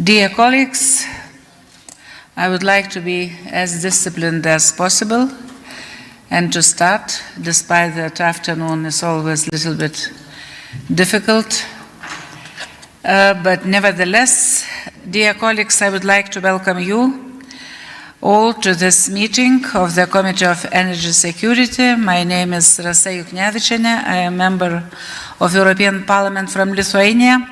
Dear colleagues, I would like to be as disciplined as possible and to start, despite that afternoon is always a little bit difficult. But nevertheless, dear colleagues, I would like to welcome you all to this meeting of the Committee of Energy Security. My name is Rasa Juknevičienė. I am a member of European Parliament from Lithuania.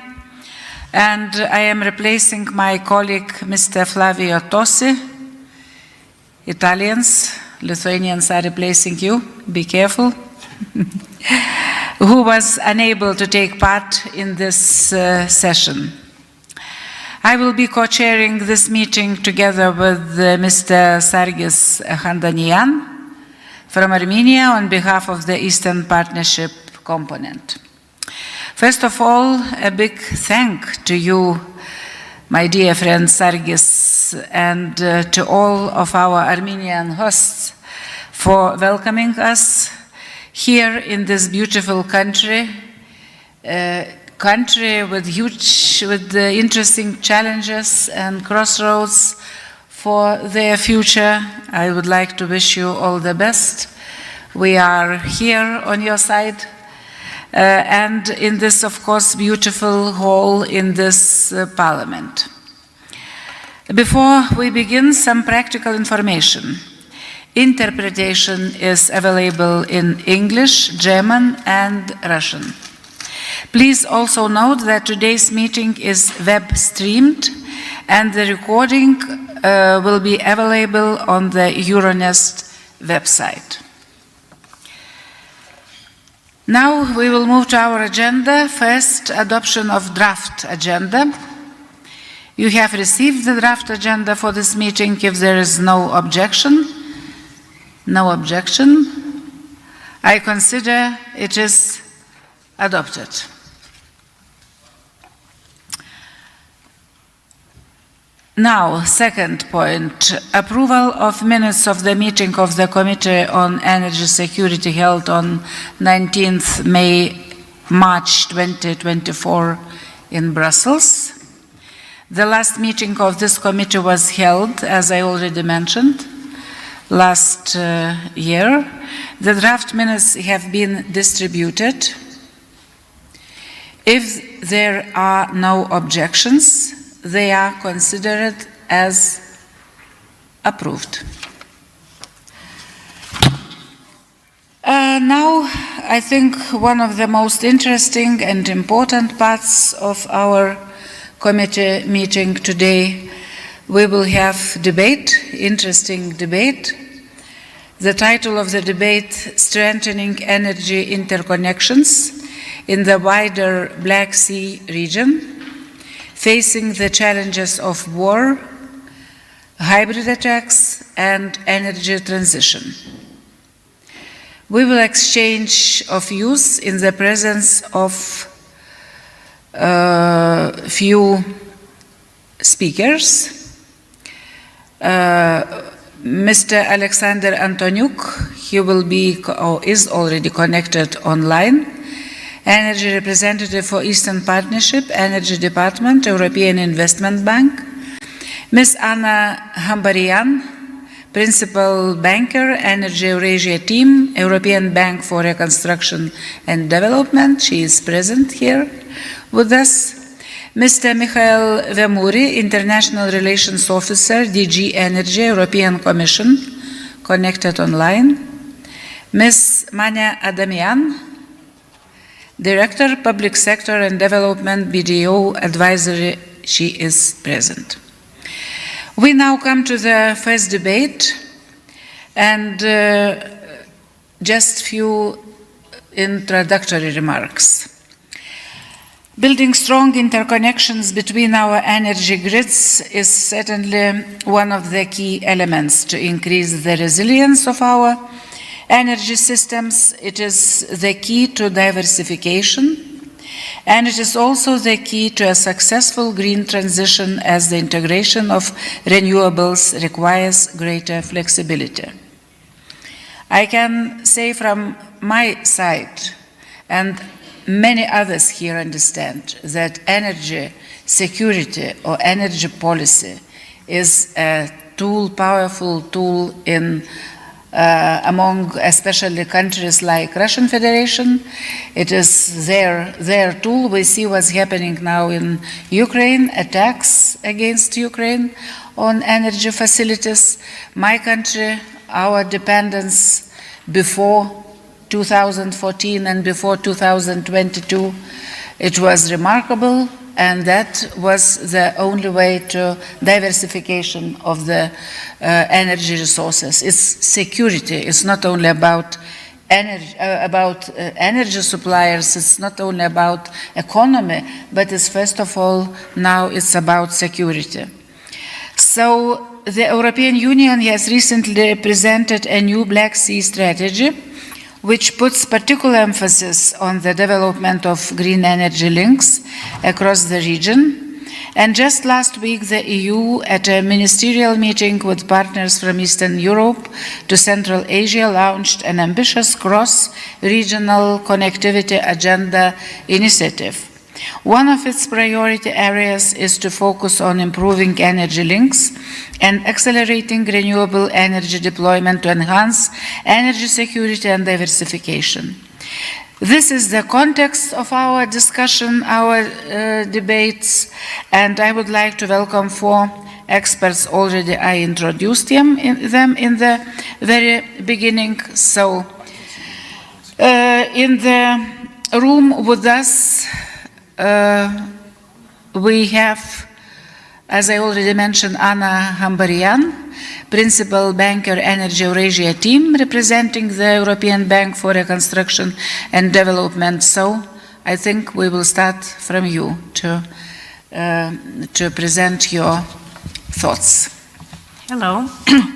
And I am replacing my colleague, Mr. Flavio Tosi. Italians, Lithuanians are replacing you, be careful. Who was unable to take part in this session. I will be co-chairing this meeting together with Mr. Sargis Handanian from Armenia on behalf of the Eastern Partnership component. First of all, a big thank to you, my dear friend Sargis, and to all of our Armenian hosts for welcoming us here in this beautiful country, with interesting challenges and crossroads for their future. I would like to wish you all the best. We are here on your side. And in this, of course, beautiful hall in this parliament. Before we begin, some practical information. Interpretation is available in English, German, and Russian. Please also note that today's meeting is web streamed, and the recording will be available on the Euronest website. Now we will move to our agenda. First, adoption of draft agenda. You have received the draft agenda for this meeting. If there is no objection, I consider it is adopted. Now, second point, approval of minutes of the meeting of the Committee on Energy Security held on 19th March 2024 in Brussels. The last meeting of this committee was held, as I already mentioned, last year. The draft minutes have been distributed. If there are no objections, they are considered as approved. Now, I think one of the most interesting and important parts of our committee meeting today, we will have debate, interesting debate. The title of the debate, Strengthening Energy Interconnections in the Wider Black Sea Region, Facing the Challenges of War, Hybrid Attacks, and Energy Transition. We will exchange of views in the presence of few speakers. Mr. Alexander Antoniuk, he will be or is already connected online. Energy representative for Eastern Partnership, Energy Department, European Investment Bank. Ms. Anna Hambarian, Principal Banker, Energy Eurasia Team, European Bank for Reconstruction and Development. She is present here with us. Mr. Mikhail Vemuri, International Relations Officer, DG Energy, European Commission, connected online. Ms. Manya Adamian, Director, Public Sector and Development, BDO Advisory, she is present. We now come to the first debate, and just few introductory remarks. Building strong interconnections between our energy grids is certainly one of the key elements to increase the resilience of our energy systems. It is the key to diversification, and it is also the key to a successful green transition, as the integration of renewables requires greater flexibility. I can say from my side, and many others here understand that energy security or energy policy is a tool, powerful tool in among especially countries like Russian Federation. It is their tool. We see what's happening now in Ukraine, attacks against Ukraine on energy facilities. My country, our dependence before 2014 and before 2022, it was remarkable, and that was the only way to diversification of the energy resources. It's security. It's not only about energy suppliers. It's not only about economy, but it's first of all now it's about security. So the European Union has recently presented a new Black Sea strategy, which puts particular emphasis on the development of green energy links across the region. And just last week, the EU, at a ministerial meeting with partners from Eastern Europe to Central Asia, launched an ambitious cross-regional connectivity agenda initiative. One of its priority areas is to focus on improving energy links and accelerating renewable energy deployment to enhance energy security and diversification. This is the context of our discussion, our debates, and I would like to welcome 4 experts. Already I introduced them in the very beginning. So in the room with us, we have, as I already mentioned, Anna Hambarian, Principal Banker, Energy Eurasia team, representing the European Bank for Reconstruction and Development. So I think we will start from you to present your thoughts. Hello,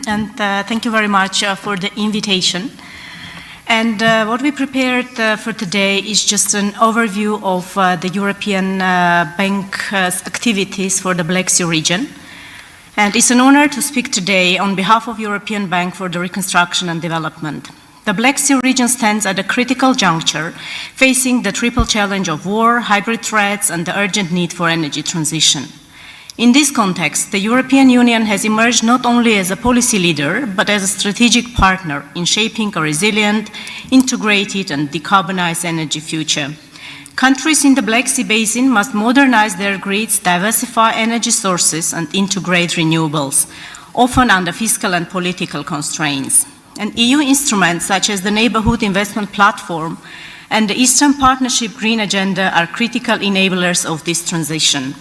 and thank you very much for the invitation. And what we prepared for today is just an overview of the European Bank's activities for the Black Sea region. And it's an honor to speak today on behalf of European Bank for the Reconstruction and Development. The Black Sea region stands at a critical juncture, facing the triple challenge of war, hybrid threats, and the urgent need for energy transition. In this context, the European Union has emerged not only as a policy leader, but as a strategic partner in shaping a resilient, integrated, and decarbonized energy future. Countries in the Black Sea Basin must modernize their grids, diversify energy sources, and integrate renewables, often under fiscal and political constraints. And EU instruments such as the Neighbourhood Investment Platform and the Eastern Partnership Green Agenda are critical enablers of this transition.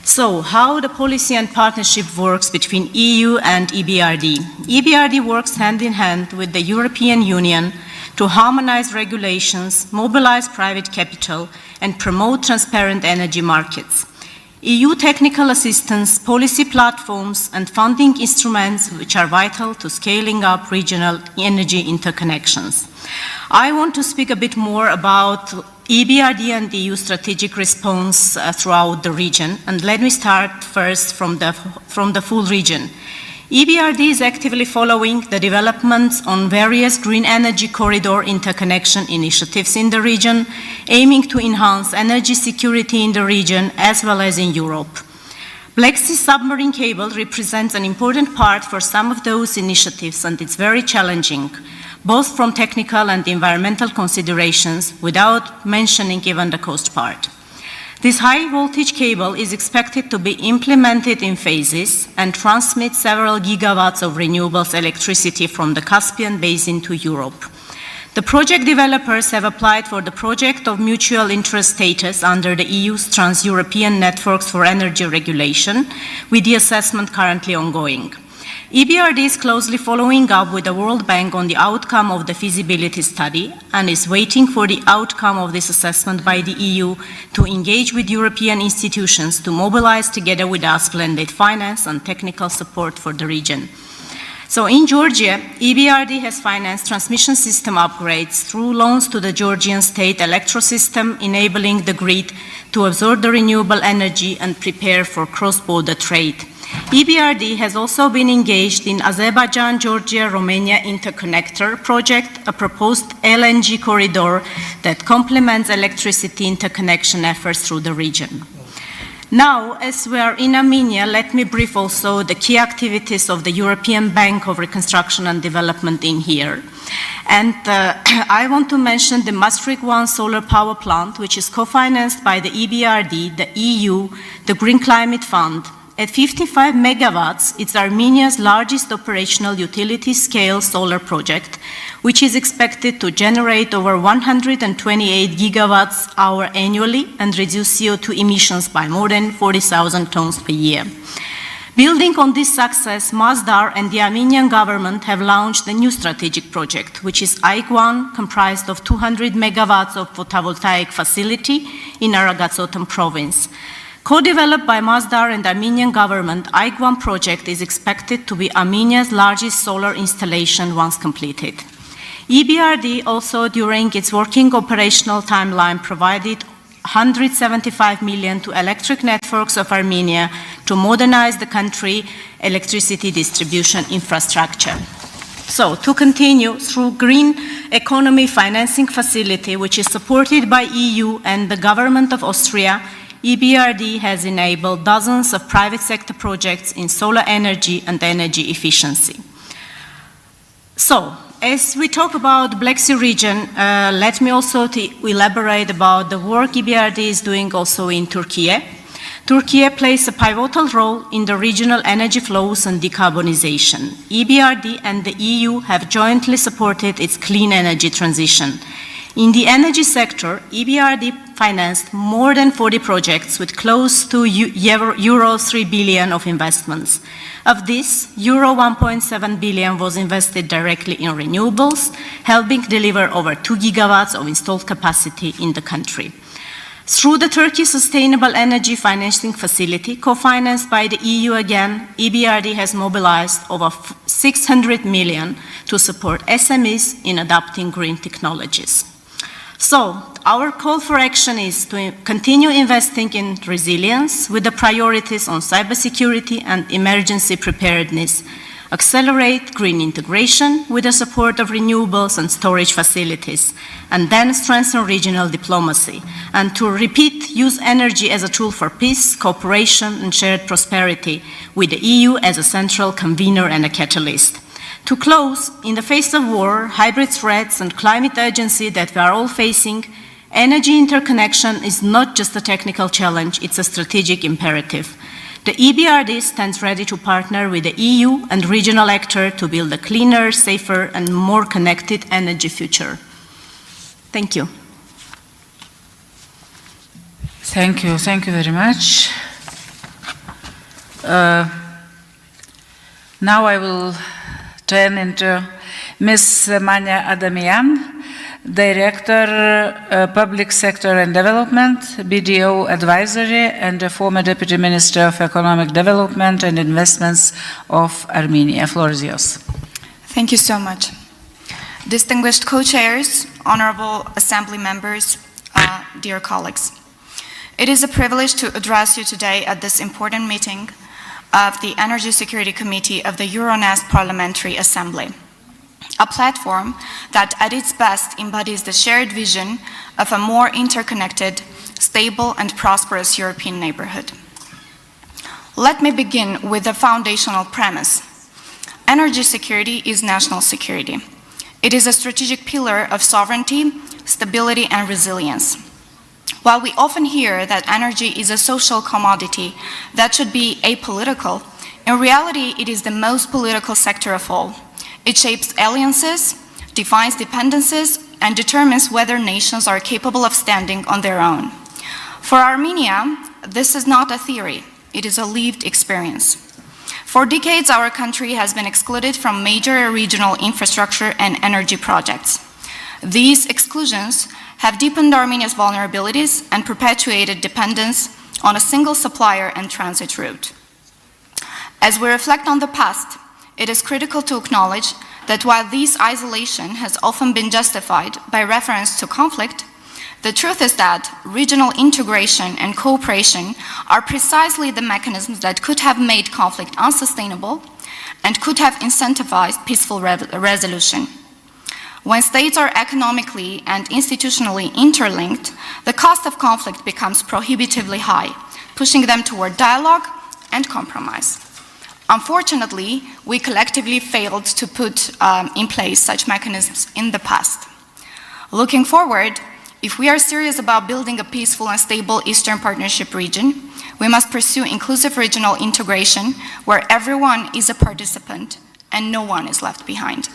So, how the policy and partnership works between EU and EBRD? EBRD works hand in hand with the European Union to harmonize regulations, mobilize private capital, and promote transparent energy markets. EU technical assistance, policy platforms, and funding instruments which are vital to scaling up regional energy interconnections. I want to speak a bit more about EBRD and the EU strategic response throughout the region, and let me start first from the full region. EBRD is actively following the developments on various green energy corridor interconnection initiatives in the region, aiming to enhance energy security in the region as well as in Europe. Black Sea submarine cable represents an important part for some of those initiatives, and it's very challenging, both from technical and environmental considerations, without mentioning even the cost part. This high-voltage cable is expected to be implemented in phases and transmit several gigawatts of renewables electricity from the Caspian Basin to Europe. The project developers have applied for the Project of Mutual Interest status under the EU's Trans-European Networks for Energy Regulation, with the assessment currently ongoing. EBRD is closely following up with the World Bank on the outcome of the feasibility study and is waiting for the outcome of this assessment by the EU to engage with European institutions to mobilize together with us blended finance and technical support for the region. So in Georgia, EBRD has financed transmission system upgrades through loans to the Georgian state electrosystem, enabling the grid to absorb the renewable energy and prepare for cross-border trade. EBRD has also been engaged in Azerbaijan-Georgia-Romania interconnector project, a proposed LNG corridor that complements electricity interconnection efforts through the region. Now, as we are in Armenia, let me brief also the key activities of the European Bank of Reconstruction and Development in here. And I want to mention the Maastricht 1 solar power plant, which is co-financed by the EBRD, the EU, the Green Climate Fund. At 55 megawatts, it's Armenia's largest operational utility-scale solar project, which is expected to generate over 128 gigawatts hour annually and reduce CO2 emissions by more than 40,000 tons per year. Building on this success, Masdar and the Armenian government have launched a new strategic project, which is AIG-1, comprised of 200 megawatts of photovoltaic facility in Aragatsotn province. Co-developed by Masdar and the Armenian government, AIG-1 project is expected to be Armenia's largest solar installation once completed. EBRD also, during its working operational timeline, provided 175 million to electric networks of Armenia to modernize the country electricity distribution infrastructure. So, to continue, through Green Economy Financing Facility, which is supported by EU and the government of Austria, EBRD has enabled dozens of private sector projects in solar energy and energy efficiency. So, as we talk about the Black Sea region, let me also elaborate about the work EBRD is doing also in Turkey. Turkey plays a pivotal role in the regional energy flows and decarbonization. EBRD and the EU have jointly supported its clean energy transition. In the energy sector, EBRD financed more than 40 projects with close to euro 3 billion of investments. Of this, euro 1.7 billion was invested directly in renewables, helping deliver over 2 gigawatts of installed capacity in the country. Through the Turkey Sustainable Energy Financing Facility, co-financed by the EU again, EBRD has mobilized over 600 million to support SMEs in adopting green technologies. So, our call for action is to continue investing in resilience with the priorities on cybersecurity and emergency preparedness, accelerate green integration with the support of renewables and storage facilities, and then strengthen regional diplomacy, and to repeat, use energy as a tool for peace, cooperation, and shared prosperity, with the EU as a central convener and a catalyst. To close, in the face of war, hybrid threats, and climate urgency that we are all facing, energy interconnection is not just a technical challenge, it's a strategic imperative. The EBRD stands ready to partner with the EU and regional actors to build a cleaner, safer, and more connected energy future. Thank you. Thank you very much. Now I will turn into Ms. Mania Adamian, Director, Public Sector and Development, BDO Advisory, and the former Deputy Minister of Economic Development and Investments of Armenia. Floor is yours. Thank you so much. Distinguished co-chairs, honorable assembly members, dear colleagues. It is a privilege to address you today at this important meeting of the Energy Security Committee of the Euronest Parliamentary Assembly, a platform that at its best embodies the shared vision of a more interconnected, stable, and prosperous European neighborhood. Let me begin with the foundational premise. Energy security is national security. It is a strategic pillar of sovereignty, stability, and resilience. While we often hear that energy is a social commodity that should be apolitical, in reality it is the most political sector of all. It shapes alliances, defines dependencies, and determines whether nations are capable of standing on their own. For Armenia, this is not a theory, it is a lived experience. For decades, our country has been excluded from major regional infrastructure and energy projects. These exclusions have deepened Armenia's vulnerabilities and perpetuated dependence on a single supplier and transit route. As we reflect on the past, it is critical to acknowledge that while this isolation has often been justified by reference to conflict, The truth is that regional integration and cooperation are precisely the mechanisms that could have made conflict unsustainable and could have incentivized peaceful resolution. When states are economically and institutionally interlinked, the cost of conflict becomes prohibitively high, pushing them toward dialogue and compromise. Unfortunately, we collectively failed to put in place such mechanisms in the past. Looking forward, if we are serious about building a peaceful and stable Eastern Partnership region, we must pursue inclusive regional integration where everyone is a participant and no one is left behind.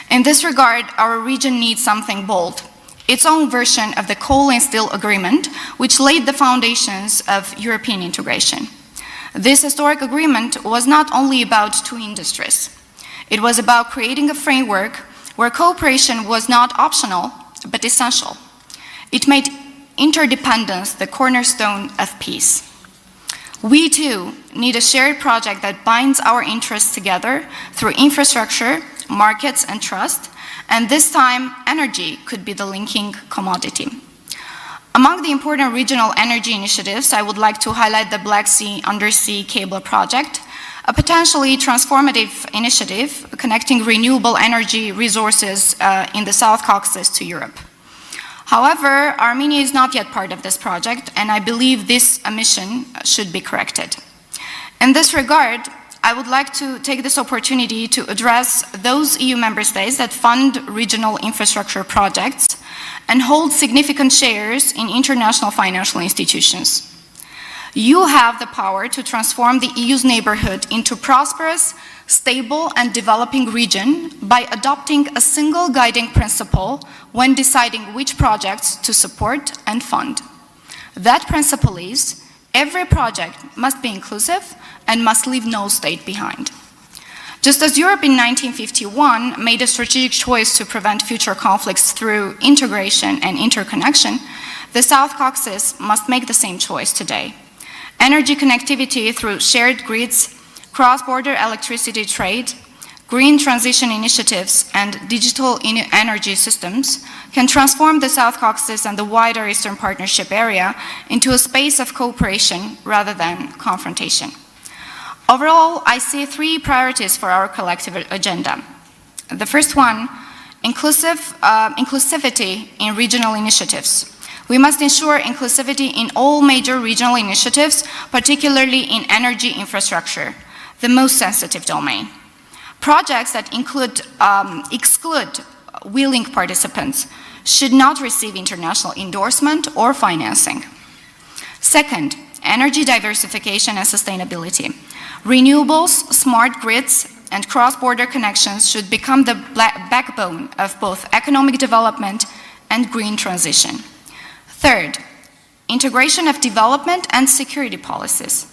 In this regard, our region needs something bold, its own version of the Coal and Steel Agreement, which laid the foundations of European integration. This historic agreement was not only about two industries. It was about creating a framework where cooperation was not optional, but essential. It made interdependence the cornerstone of peace. We too need a shared project that binds our interests together through infrastructure, markets, and trust, and this time energy could be the linking commodity. Among the important regional energy initiatives, I would like to highlight the Black Sea Undersea Cable Project, a potentially transformative initiative connecting renewable energy resources in the South Caucasus to Europe. However, Armenia is not yet part of this project, and I believe this omission should be corrected. In this regard, I would like to take this opportunity to address those EU member states that fund regional infrastructure projects and hold significant shares in international financial institutions. You have the power to transform the EU's neighborhood into prosperous, stable, and developing region by adopting a single guiding principle when deciding which projects to support and fund. That principle is, every project must be inclusive and must leave no state behind. Just as Europe in 1951 made a strategic choice to prevent future conflicts through integration and interconnection, the South Caucasus must make the same choice today. Energy connectivity through shared grids, cross-border electricity trade, green transition initiatives, and digital energy systems can transform the South Caucasus and the wider Eastern Partnership area into a space of cooperation rather than confrontation. Overall, I see three priorities for our collective agenda. The first one, inclusivity in regional initiatives. We must ensure inclusivity in all major regional initiatives, particularly in energy infrastructure, the most sensitive domain. Projects that exclude willing participants should not receive international endorsement or financing. Second, energy diversification and sustainability. Renewables, smart grids, and cross-border connections should become the backbone of both economic development and green transition. Third, integration of development and security policies.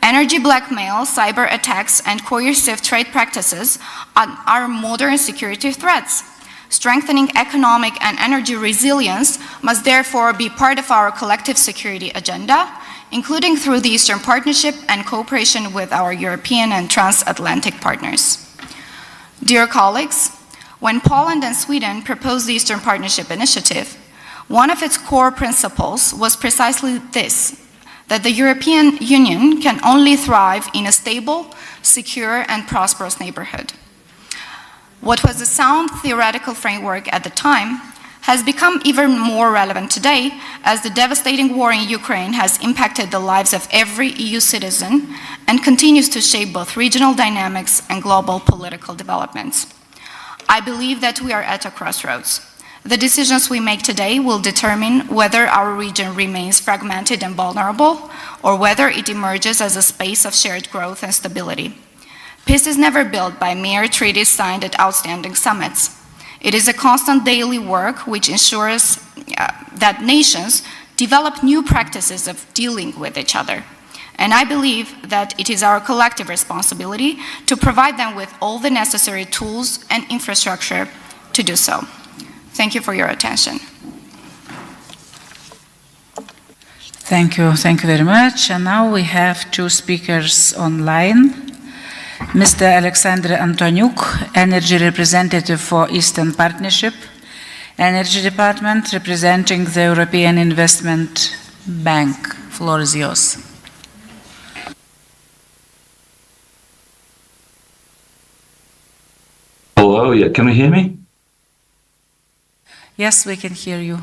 Energy blackmail, cyber attacks, and coercive trade practices are modern security threats. Strengthening economic and energy resilience must therefore be part of our collective security agenda, including through the Eastern Partnership and cooperation with our European and transatlantic partners. Dear colleagues, when Poland and Sweden proposed the Eastern Partnership Initiative, one of its core principles was precisely this, that the European Union can only thrive in a stable, secure, and prosperous neighborhood. What was a sound theoretical framework at the time has become even more relevant today as the devastating war in Ukraine has impacted the lives of every EU citizen and continues to shape both regional dynamics and global political developments. I believe that we are at a crossroads. The decisions we make today will determine whether our region remains fragmented and vulnerable, or whether it emerges as a space of shared growth and stability. Peace is never built by mere treaties signed at outstanding summits. It is a constant daily work which ensures that nations develop new practices of dealing with each other. And I believe that it is our collective responsibility to provide them with all the necessary tools and infrastructure to do so. Thank you for your attention. Thank you very much. And now we have two speakers online. Mr. Alexander Antoniuk, Energy Representative for Eastern Partnership, Energy Department, representing the European Investment Bank. Floor is yours. Hello, yeah, can you hear me? Yes, we can hear you.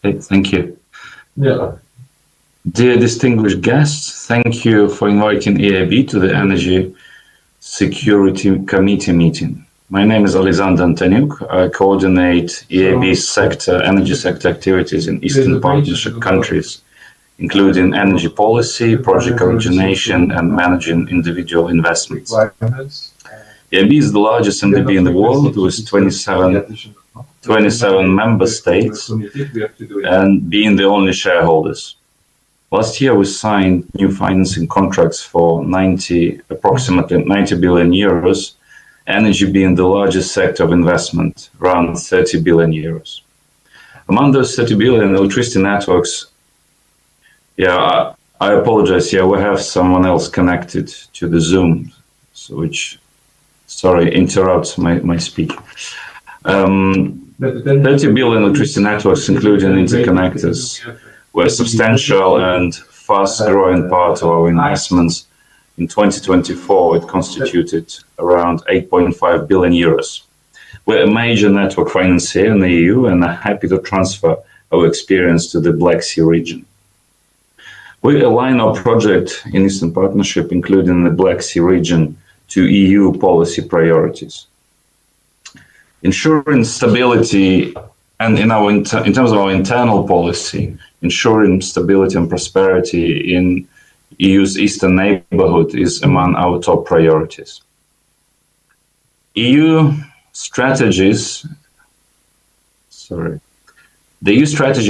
Okay, thank you. Yeah. Dear distinguished guests, thank you for inviting EIB to the Energy Security Committee meeting. My name is Alexander Antoniuk. I coordinate EIB's energy sector activities in Eastern Partnership countries, including energy policy, project origination, and managing individual investments. EIB is the largest MDB in the world with 27 member states and being the only shareholders. Last year, we signed new financing contracts for approximately 90 billion euros, energy being the largest sector of investment, around 30 billion euros. Among those 30 billion, electricity networks, I apologize, we have someone else connected to the Zoom, so which, interrupts my speech. 30 billion electricity networks, including interconnectors, were a substantial and fast-growing part of our investments. In 2024, it constituted around 8.5 billion euros. We're a major network financier in the EU and are happy to transfer our experience to the Black Sea region. We align our project in Eastern Partnership, including the Black Sea region, to EU policy priorities. Ensuring stability and in terms of our internal policy, ensuring stability and prosperity in EU's eastern neighborhood is among our top priorities. The EU strategy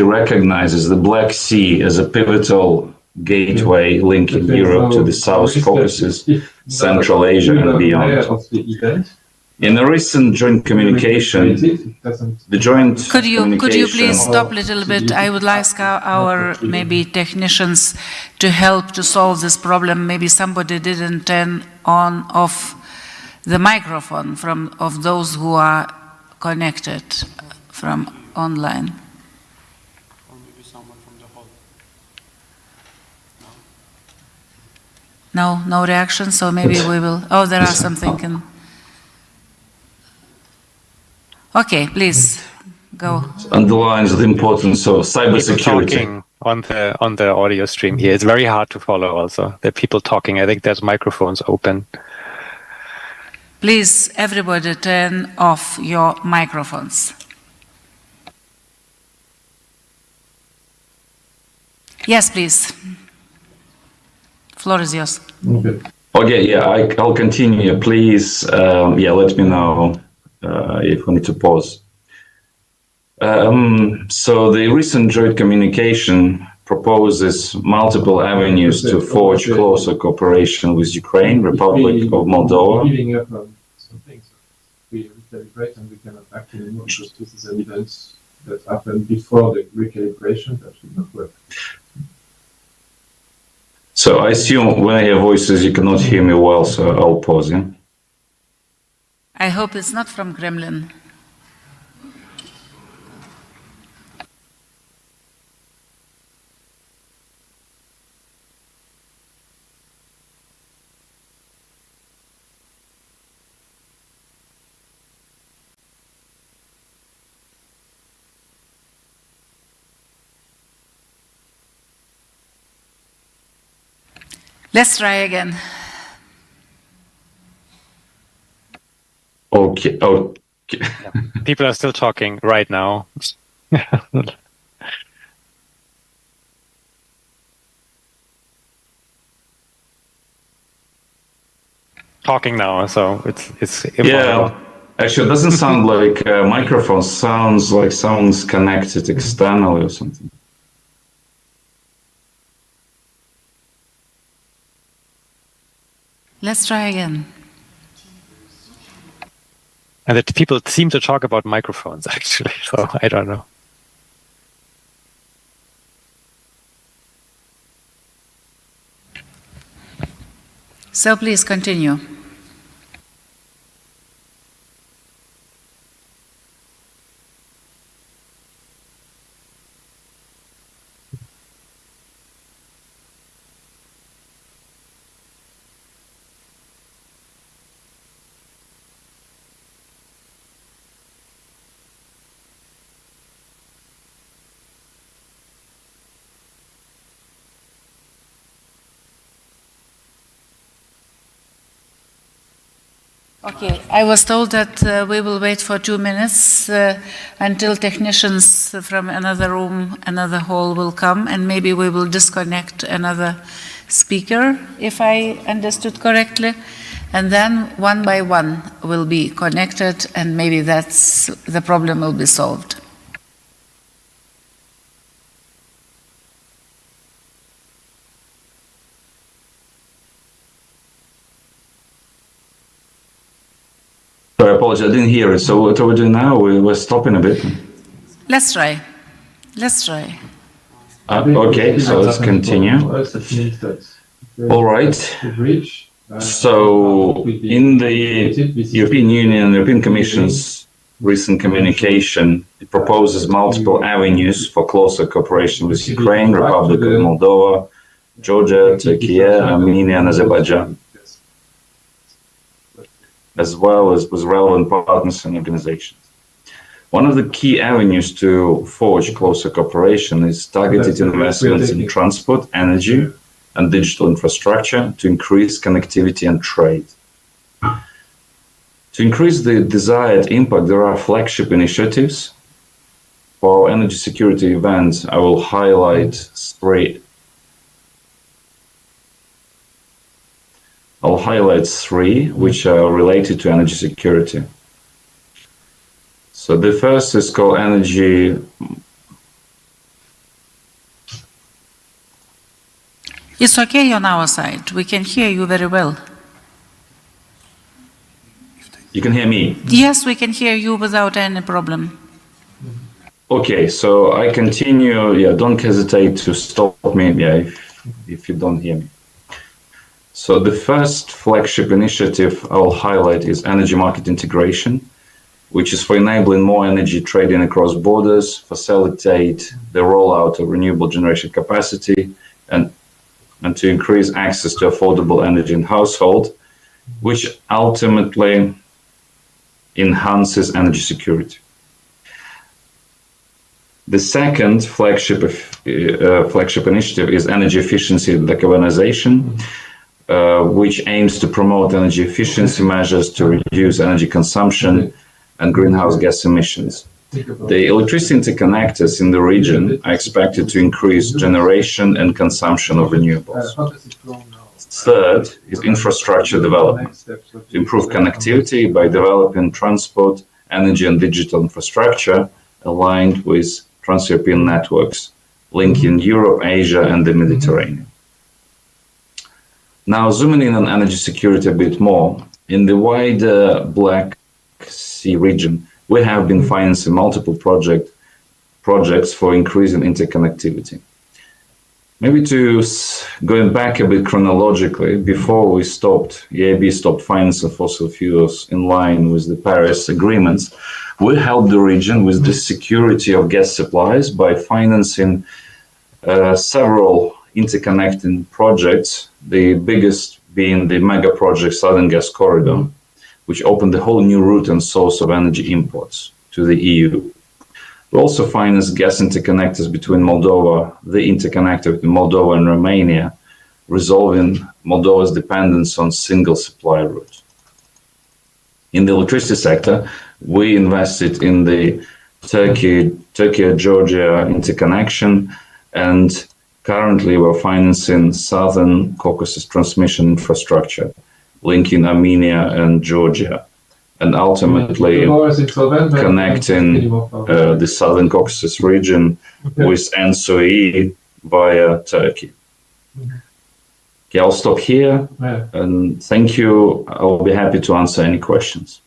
recognizes the Black Sea as a pivotal gateway linking Europe to the South Caucasus, Central Asia, and beyond. In a recent joint communication, Could you please stop a little bit? I would like our maybe technicians to help to solve this problem. Maybe somebody didn't turn off the microphone of those who are connected from online. Or maybe someone from the hall. No reaction. So maybe we will. Oh, there are something in. Okay, please go. Underlines the importance of cybersecurity. Talking on the audio stream here. It's very hard to follow also. There are people talking. I think there's microphones open. Please, everybody turn off your microphones. Yes, please. Floor is yours. Okay, I'll continue. Please, let me know if we need to pause. So the recent joint communication proposes multiple avenues to forge closer cooperation with Ukraine, Republic of Moldova. We recalibrate and we cannot actually move because this is evidence that happened before the recalibration that should not work. So I assume when I hear voices, you cannot hear me well, so I'll pause. Yeah? I hope it's not from Kremlin. Let's try again. Okay. Yeah. People are still talking right now. Talking now, so it's impossible. Yeah, actually, it doesn't sound like a microphone. Sounds like someone's connected externally or something. Let's try again. And that people seem to talk about microphones, actually, so I don't know. So please continue. Okay, I was told that we will wait for 2 minutes until technicians from another room, another hall will come, and maybe we will disconnect another speaker, if I understood correctly, and then one by one will be connected, and maybe that's the problem will be solved. So I apologize, I didn't hear it. So what are we doing now? We're stopping a bit. Let's try. Let's try. Okay, so let's continue. All right. So in the European Union and European Commission's recent communication, it proposes multiple avenues for closer cooperation with Ukraine, Republic of Moldova, Georgia, Turkey, Armenia, and Azerbaijan, as well as with relevant partners and organizations. One of the key avenues to forge closer cooperation is targeted investments in transport, energy, and digital infrastructure to increase connectivity and trade. To increase the desired impact, there are flagship initiatives. For our energy security event, I will highlight three. I'll highlight three which are related to energy security. So the first is called energy. It's okay on our side. We can hear you very well. You can hear me? Yes, we can hear you without any problem. Okay, so I continue. Yeah, don't hesitate to stop me. Yeah, if you don't hear me. So the first flagship initiative I'll highlight is energy market integration, which is for enabling more energy trading across borders, facilitate the rollout of renewable generation capacity, and to increase access to affordable energy in household, which ultimately enhances energy security. The second flagship initiative is energy efficiency and decarbonization, which aims to promote energy efficiency measures to reduce energy consumption and greenhouse gas emissions. The electricity interconnectors in the region are expected to increase generation and consumption of renewables. Third is infrastructure development, to improve connectivity by developing transport, energy, and digital infrastructure aligned with trans-European networks, linking Europe, Asia, and the Mediterranean. Now, zooming in on energy security a bit more, in the wider Black Sea region, we have been financing multiple projects for increasing interconnectivity. Maybe going back a bit chronologically, before EIB stopped financing fossil fuels in line with the Paris agreements, we helped the region with the security of gas supplies by financing several interconnecting projects, the biggest being the mega project Southern Gas Corridor, which opened a whole new route and source of energy imports to the EU. We also financed gas interconnectors between Moldova, the interconnector between Moldova and Romania, resolving Moldova's dependence on single supply route. In the electricity sector, we invested in the Turkey-Georgia interconnection, and currently we're financing Southern Caucasus transmission infrastructure, linking Armenia and Georgia, and ultimately connecting the Southern Caucasus region with NSOE via Turkey. Okay, I'll stop here, and thank you. I'll be happy to answer any questions.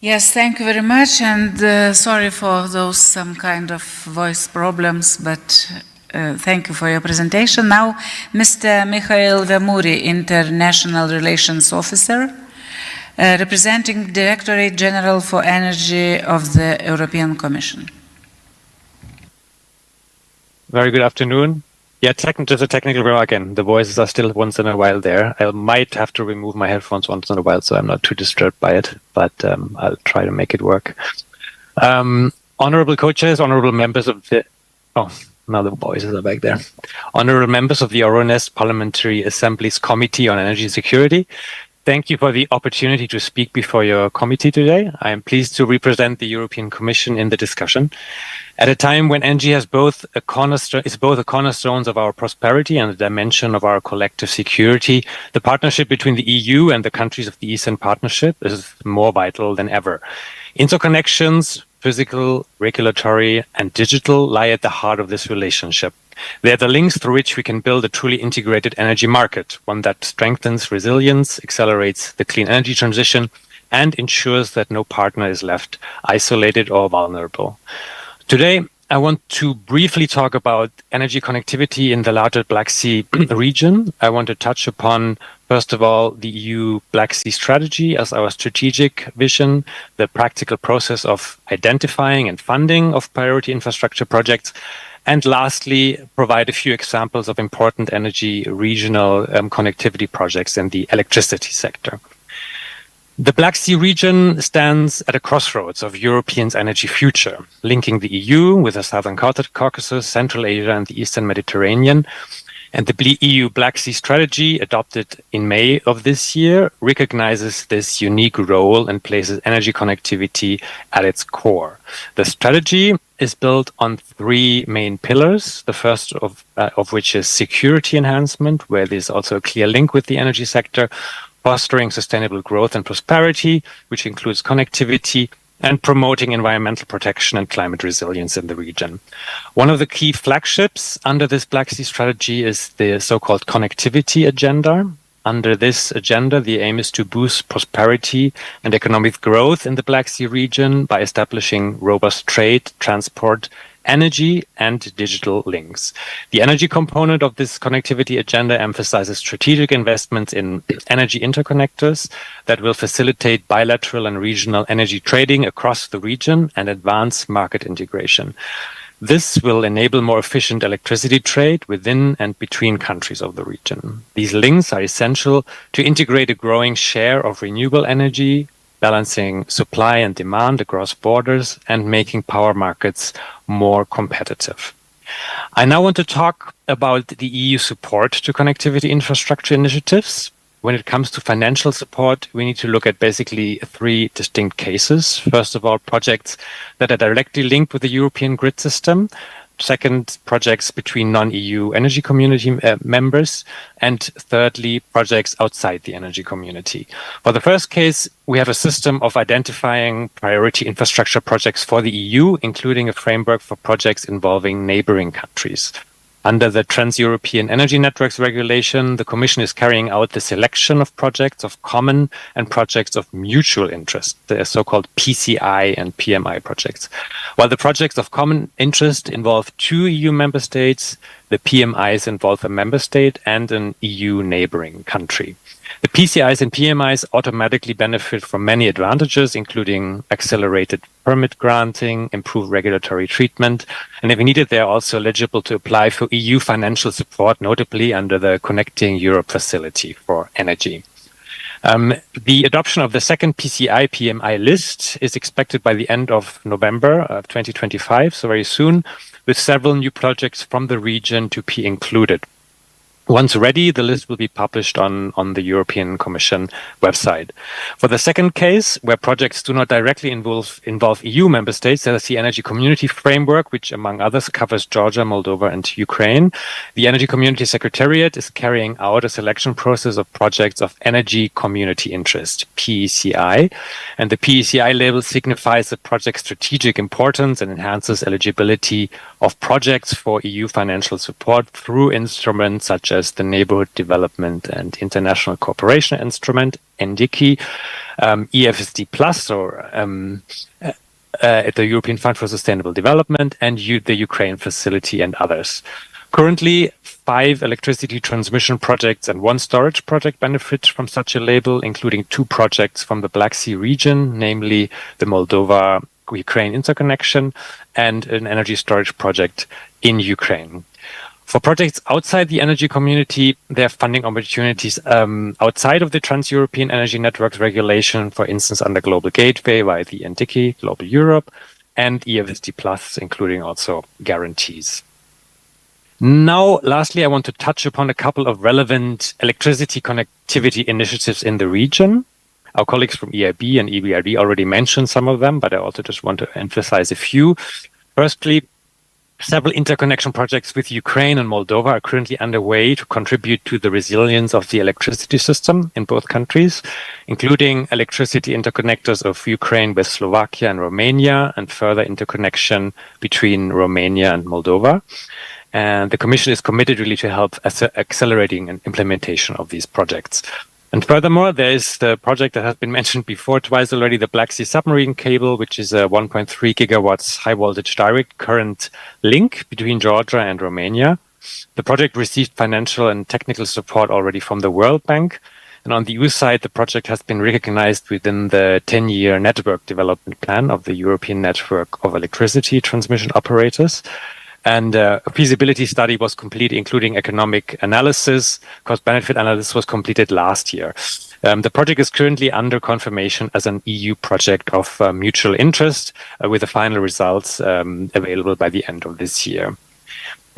Yes, thank you very much, and sorry for those some kind of voice problems, but thank you for your presentation. Now, Mr. Mikhail Vamuri, International Relations Officer, representing Directorate General for Energy of the European Commission. Very good afternoon. Yeah, just a technical remark again. The voices are still once in a while there. I might have to remove my headphones once in a while, so I'm not too disturbed by it, but I'll try to make it work. Honorable co-chairs, honorable members of the... Oh, now the voices are back there. Honorable members of the Euronest Parliamentary Assembly's Committee on Energy Security, Thank you for the opportunity to speak before your committee today. I am pleased to represent the European Commission in the discussion. At a time when energy is both a cornerstone of our prosperity and a dimension of our collective security, the partnership between the EU and the countries of the Eastern Partnership is more vital than ever. Interconnections, physical, regulatory, and digital, lie at the heart of this relationship. They are the links through which we can build a truly integrated energy market, one that strengthens resilience, accelerates the clean energy transition, and ensures that no partner is left isolated or vulnerable. Today, I want to briefly talk about energy connectivity in the larger Black Sea region. I want to touch upon, first of all, the EU Black Sea strategy as our strategic vision, the practical process of identifying and funding of priority infrastructure projects, and lastly, provide a few examples of important energy regional connectivity projects in the electricity sector. The Black Sea region stands at a crossroads of Europe's energy future, linking the EU with the Southern Caucasus, Central Asia, and the Eastern Mediterranean. And the EU Black Sea strategy, adopted in May of this year, recognizes this unique role and places energy connectivity at its core. The strategy is built on three main pillars, the first of which is security enhancement, where there's also a clear link with the energy sector, fostering sustainable growth and prosperity, which includes connectivity, and promoting environmental protection and climate resilience in the region. One of the key flagships under this Black Sea strategy is the so-called connectivity agenda. Under this agenda, the aim is to boost prosperity and economic growth in the Black Sea region by establishing robust trade, transport, energy, and digital links. The energy component of this connectivity agenda emphasizes strategic investments in energy interconnectors that will facilitate bilateral and regional energy trading across the region and advance market integration. This will enable more efficient electricity trade within and between countries of the region. These links are essential to integrate a growing share of renewable energy, balancing supply and demand across borders, and making power markets more competitive. I now want to talk about the EU support to connectivity infrastructure initiatives. When it comes to financial support, we need to look at basically three distinct cases. First of all, projects that are directly linked with the European grid system. Second, projects between non-EU energy community members. And thirdly, projects outside the energy community. For the first case, we have a system of identifying priority infrastructure projects for the EU, including a framework for projects involving neighboring countries. Under the Trans-European Energy Networks Regulation, the Commission is carrying out the selection of projects of common and projects of mutual interest, the so-called PCI and PMI projects. While the projects of common interest involve 2 EU member states, the PMIs involve a member state and an EU neighboring country. The PCIs and PMIs automatically benefit from many advantages, including accelerated permit granting, improved regulatory treatment, and if needed, they are also eligible to apply for EU financial support, notably under the Connecting Europe Facility for Energy. The adoption of the second PCI-PMI list is expected by the end of November of 2025, so very soon, with several new projects from the region to be included. Once ready, the list will be published on the European Commission website. For the second case, where projects do not directly involve EU member states, there is the Energy Community Framework, which among others covers Georgia, Moldova, and Ukraine. The Energy Community Secretariat is carrying out a selection process of projects of energy community interest, PECI, and the PECI label signifies the project's strategic importance and enhances eligibility of projects for EU financial support through instruments such as the Neighborhood Development and International Cooperation Instrument, NDICI, EFSD Plus, or the European Fund for Sustainable Development, and the Ukraine Facility, and others. Currently, 5 electricity transmission projects and 1 storage project benefit from such a label, including 2 projects from the Black Sea region, namely the Moldova-Ukraine interconnection and an energy storage project in Ukraine. For projects outside the energy community, there are funding opportunities outside of the Trans-European Energy Networks Regulation, for instance, under Global Gateway via the NDICI, Global Europe, and EFSD Plus, including also guarantees. Now, lastly, I want to touch upon a couple of relevant electricity connectivity initiatives in the region. Our colleagues from EIB and EBRD already mentioned some of them, but I also just want to emphasize a few. Firstly, several interconnection projects with Ukraine and Moldova are currently underway to contribute to the resilience of the electricity system in both countries, including electricity interconnectors of Ukraine with Slovakia and Romania, and further interconnection between Romania and Moldova. And the Commission is committed really to help accelerating and implementation of these projects. And furthermore, there is the project that has been mentioned before twice already, the Black Sea submarine cable, which is a 1.3 gigawatts high voltage direct current link between Georgia and Romania. The project received financial and technical support already from the World Bank. And on the EU side, the project has been recognized within the 10-year network development plan of the European Network of Electricity Transmission Operators. And a feasibility study was completed, including economic analysis. Cost-benefit analysis was completed last year. The project is currently under confirmation as an EU project of mutual interest, with the final results available by the end of this year.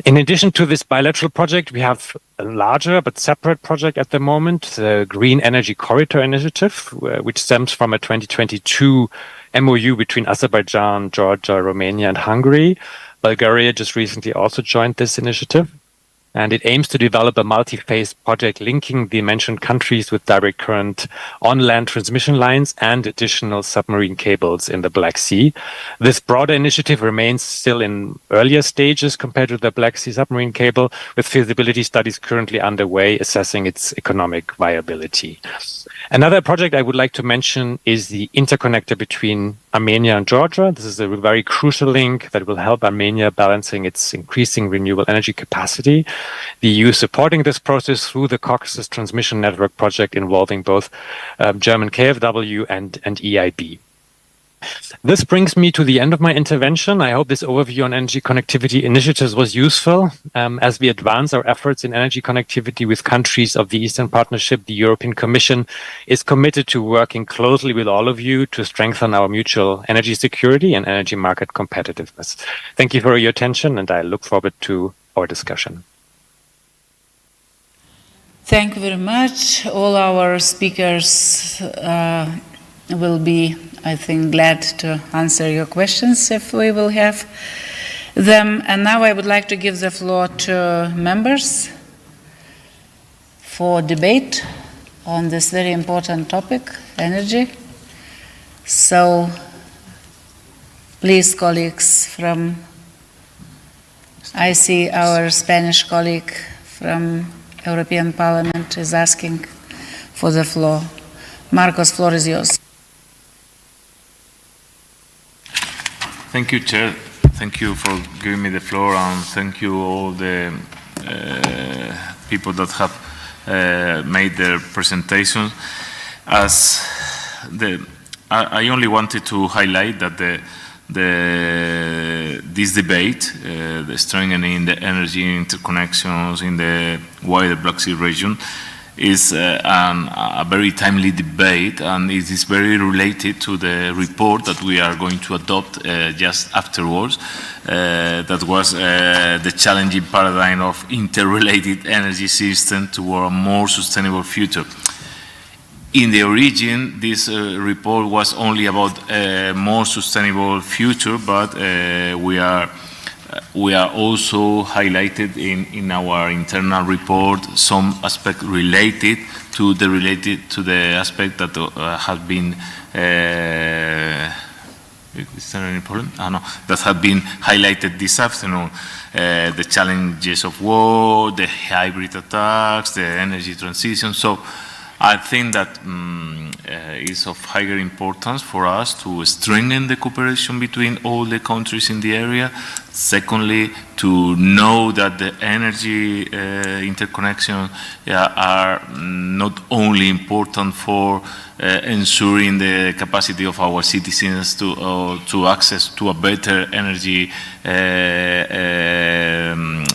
In addition to this bilateral project, we have a larger but separate project at the moment, the Green Energy Corridor Initiative, which stems from a 2022 MOU between Azerbaijan, Georgia, Romania, and Hungary. Bulgaria just recently also joined this initiative, and it aims to develop a multi-phase project linking the mentioned countries with direct current on-land transmission lines and additional submarine cables in the Black Sea. This broader initiative remains still in earlier stages compared to the Black Sea submarine cable, with feasibility studies currently underway assessing its economic viability. Another project I would like to mention is the interconnector between Armenia and Georgia. This is a very crucial link that will help Armenia balancing its increasing renewable energy capacity. The EU is supporting this process through the Caucasus Transmission Network project involving both German KfW and EIB. This brings me to the end of my intervention. I hope this overview on energy connectivity initiatives was useful. As we advance our efforts in energy connectivity with countries of the Eastern Partnership, the European Commission is committed to working closely with all of you to strengthen our mutual energy security and energy market competitiveness. Thank you for your attention, and I look forward to our discussion. Thank you very much. All our speakers will be, I think, glad to answer your questions if we will have them. And now I would like to give the floor to members for debate on this very important topic, energy. So, please, colleagues I see our Spanish colleague from European Parliament is asking for the floor. Marcos, floor is yours. Thank you, Chair. Thank you for giving me the floor, and thank you all the people that have made their presentations. I only wanted to highlight that this debate, the strengthening the energy interconnections in the wider Black Sea region, is a very timely debate, and it is very related to the report that we are going to adopt just afterwards. That was the challenging paradigm of interrelated energy system toward a more sustainable future. In the origin, this report was only about a more sustainable future, but we are also highlighted in our internal report some aspect related to the aspect that has been is there any problem? No, that have been highlighted this afternoon. The challenges of war, the hybrid attacks, the energy transition. So I think that is of higher importance for us to strengthen the cooperation between all the countries in the area. Secondly, to know that the energy interconnection are not only important for ensuring the capacity of our citizens to access to a better energy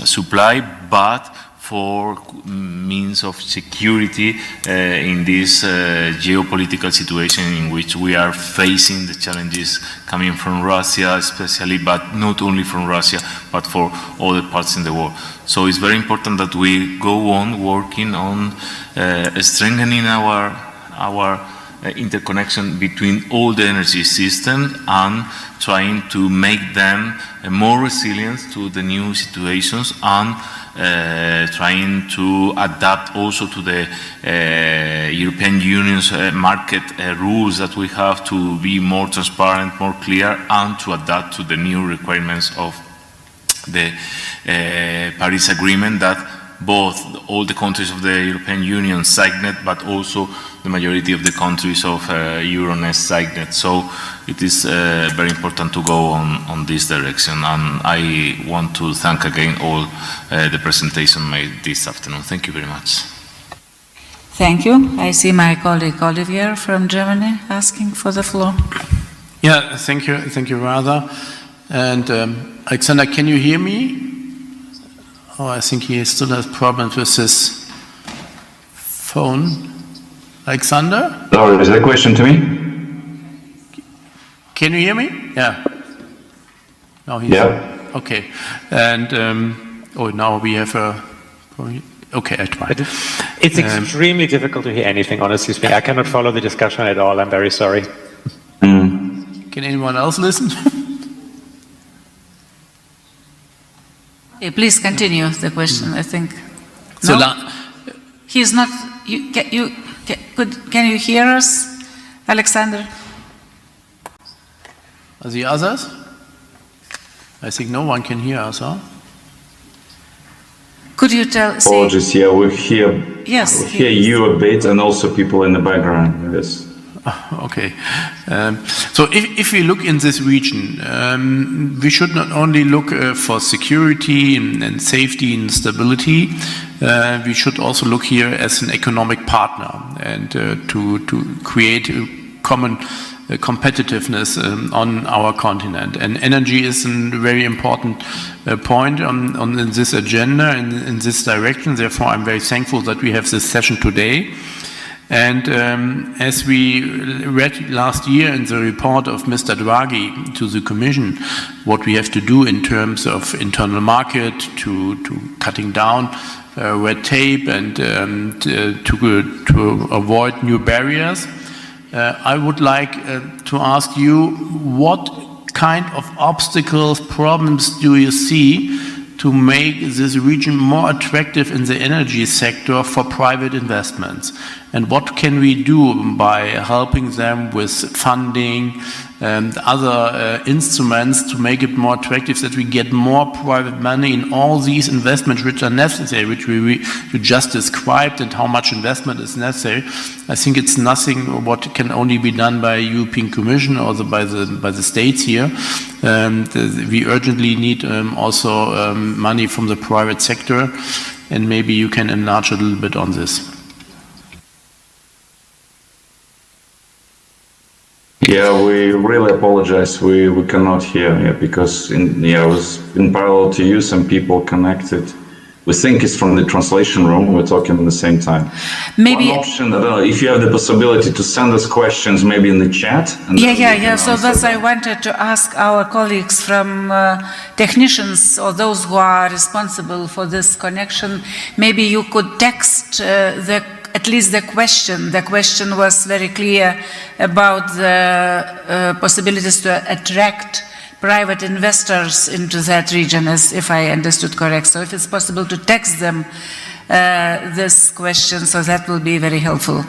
supply, but for means of security in this geopolitical situation in which we are facing the challenges coming from Russia especially, but not only from Russia, but for other parts in the world. So it's very important that we go on working on strengthening our interconnection between all the energy systems and trying to make them more resilient to the new situations and trying to adapt also to the European Union's market rules that we have to be more transparent, more clear, and to adapt to the new requirements of the Paris Agreement that both all the countries of the European Union signed it, but also the majority of the countries of Euronest signed it. So it is very important to go on this direction. And I want to thank again all the presentation made this afternoon. Thank you very much. Thank you. I see my colleague Olivier from Germany asking for the floor. Yeah, thank you, Radha. And Alexander, can you hear me? Oh, I think he still has problems with his phone. Alexander? Sorry, is that a question to me? Can you hear me? Yeah. No, he's Yeah. Okay. And now we have a. Okay, I tried. It's extremely difficult to hear anything, honestly speaking. I cannot follow the discussion at all. I'm very sorry. Can anyone else listen? Please continue the question, I think. So No? He's not. Can you hear us, Alexander? The others? I think no one can hear us, huh? Could you say? Apologies, yeah, we hear you a bit and also people in the background, yes. Okay. So if we look in this region, we should not only look for security and safety and stability, we should also look here as an economic partner and to create a common competitiveness on our continent. And energy is a very important point on this agenda, in this direction. Therefore, I'm very thankful that we have this session today. And as we read last year in the report of Mr. Draghi to the Commission, what we have to do in terms of internal market, to cutting down red tape and to avoid new barriers, I would like to ask you, what kind of obstacles, problems do you see to make this region more attractive in the energy sector for private investments? And what can we do by helping them with funding and other instruments to make it more attractive, so that we get more private money in all these investments which are necessary, which you just described, and how much investment is necessary? I think it's nothing what can only be done by European Commission or by the states here. We urgently need also money from the private sector, and maybe you can enlarge a little bit on this. Yeah, we really apologize. We cannot hear because in parallel to you, some people connected. We think it's from the translation room. We're talking at the same time. Maybe one option. I don't know if you have the possibility to send us questions, maybe in the chat. Yeah. So that's I wanted to ask our colleagues from technicians or those who are responsible for this connection. Maybe you could text at least the question. The question was very clear about the possibilities to attract private investors into that region, as if I understood correct. So if it's possible to text them this question, so that will be very helpful.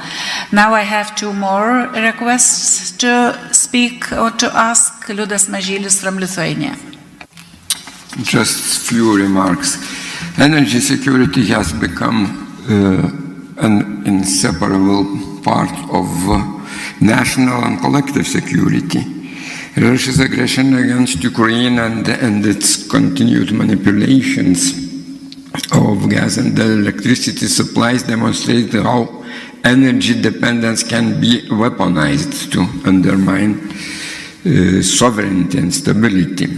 Now I have two more requests to speak or to ask. Liudas Mažylis from Lithuania. Just few remarks. Energy security has become an inseparable part of national and collective security. Russia's aggression against Ukraine and its continued manipulations of gas and electricity supplies demonstrate how energy dependence can be weaponized to undermine sovereignty and stability.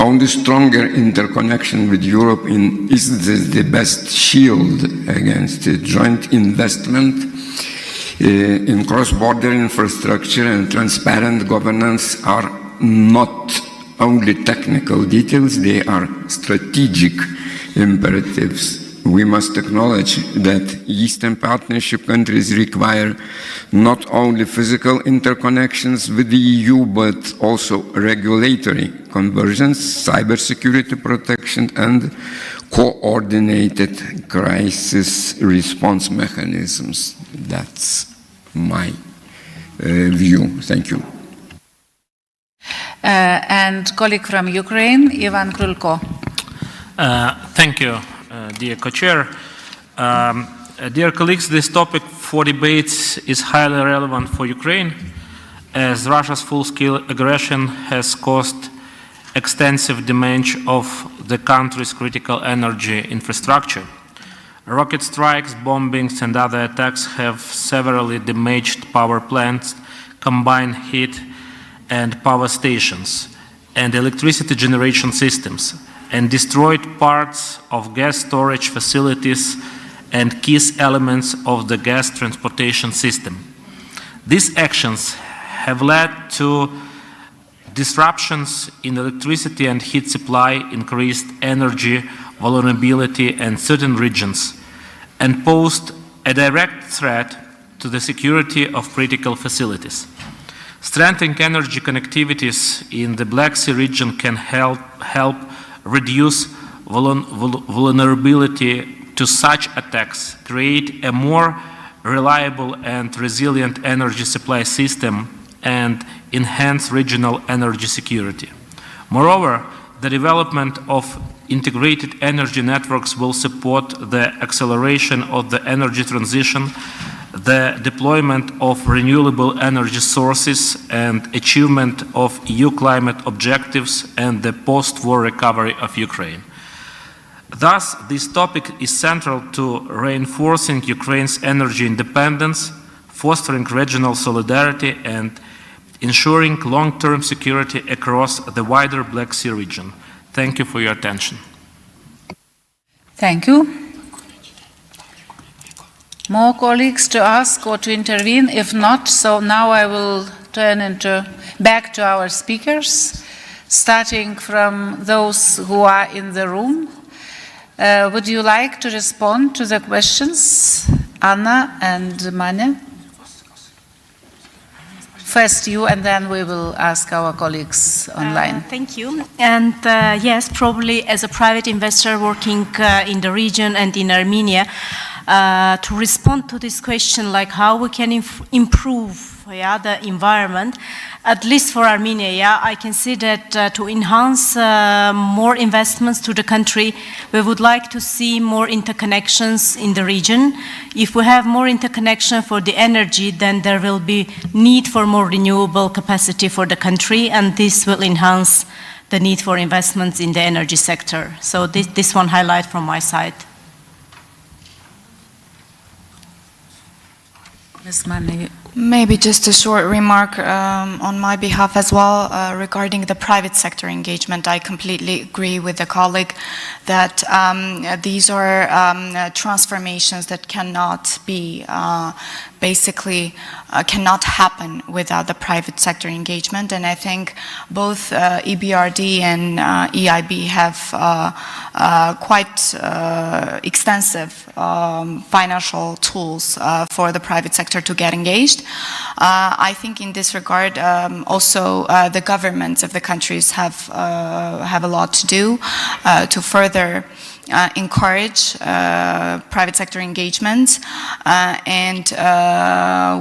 only stronger interconnection with Europe is the best shield against joint investment in cross-border infrastructure, and transparent governance are not only technical details, they are strategic imperatives. We must acknowledge that Eastern Partnership countries require not only physical interconnections with the EU, but also regulatory convergence, cybersecurity protection, and coordinated crisis response mechanisms. That's my view. Thank you. And colleague from Ukraine, Ivan Krulko. Thank you, dear co-chair. Dear colleagues, this topic for debates is highly relevant for Ukraine, as Russia's full-scale aggression has caused extensive damage of the country's critical energy infrastructure. Rocket strikes, bombings, and other attacks have severely damaged power plants, combined heat and power stations, and electricity generation systems, and destroyed parts of gas storage facilities and key elements of the gas transportation system. These actions have led to disruptions in electricity and heat supply, increased energy vulnerability in certain regions, and posed a direct threat to the security of critical facilities. Strengthening energy connectivities in the Black Sea region can help reduce vulnerability to such attacks, create a more reliable and resilient energy supply system, and enhance regional energy security. Moreover, the development of integrated energy networks will support the acceleration of the energy transition, the deployment of renewable energy sources, and achievement of EU climate objectives and the post-war recovery of Ukraine. Thus, this topic is central to reinforcing Ukraine's energy independence, fostering regional solidarity, and ensuring long-term security across the wider Black Sea region. Thank you for your attention. Thank you. More colleagues to ask or to intervene? If not, so now I will turn back to our speakers, starting from those who are in the room. Would you like to respond to the questions, Anna and Mane? First you, and then we will ask our colleagues online. Thank you. And yes, probably as a private investor working in the region and in Armenia, to respond to this question, like how we can improve the environment, at least for Armenia, I can see that to enhance more investments to the country, we would like to see more interconnections in the region. If we have more interconnection for the energy, then there will be need for more renewable capacity for the country, and this will enhance the need for investments in the energy sector. So this one highlight from my side. Ms. Mane. Maybe just a short remark on my behalf as well regarding the private sector engagement. I completely agree with the colleague that these are transformations that cannot be cannot happen without the private sector engagement. And I think both EBRD and EIB have quite extensive financial tools for the private sector to get engaged. I think in this regard, also the governments of the countries have a lot to do to further encourage private sector engagement, and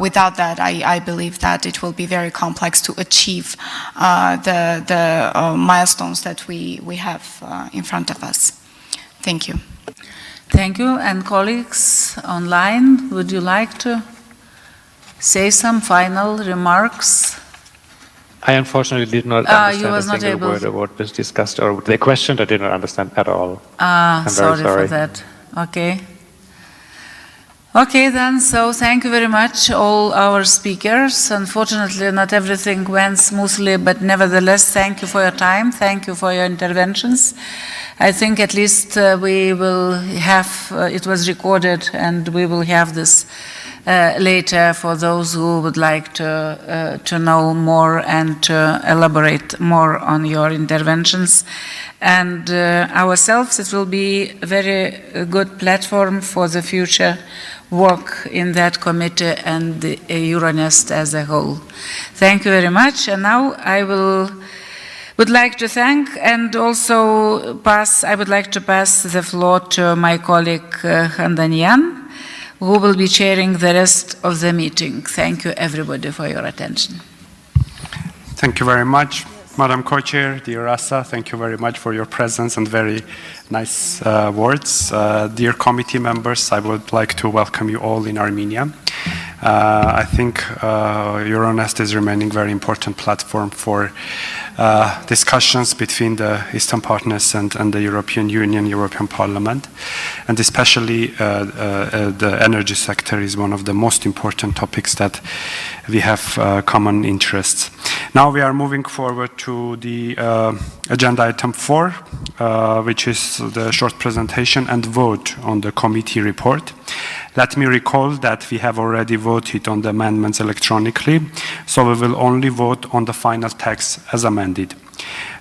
without that, I believe that it will be very complex to achieve the milestones that we have in front of us. Thank you. Thank you. And colleagues online, would you like to say some final remarks? I unfortunately did not understand a single able. word of what was discussed, or the question I did not understand at all. Sorry sorry for that. Okay. Okay, then, so thank you very much, all our speakers. Unfortunately, not everything went smoothly, but nevertheless, thank you for your time. Thank you for your interventions. I think at least we will have, it was recorded, and we will have this later for those who would like to know more and to elaborate more on your interventions. And ourselves, it will be a very good platform for the future work in that committee and the Euronest as a whole. Thank you very much. And now I would like to thank and also I would like to pass the floor to my colleague Handanian, who will be chairing the rest of the meeting. Thank you everybody for your attention. Thank you very much, Madam Co-Chair, dear Rasa. Thank you very much for your presence and very nice words. Dear committee members, I would like to welcome you all in Armenia. I think Euronest is remaining a very important platform for discussions between the Eastern partners and the European Union, European Parliament. And especially the energy sector is one of the most important topics that we have common interests. Now we are moving forward to the agenda item 4, which is the short presentation and vote on the committee report. Let me recall that we have already voted on the amendments electronically, so we will only vote on the final text as amended.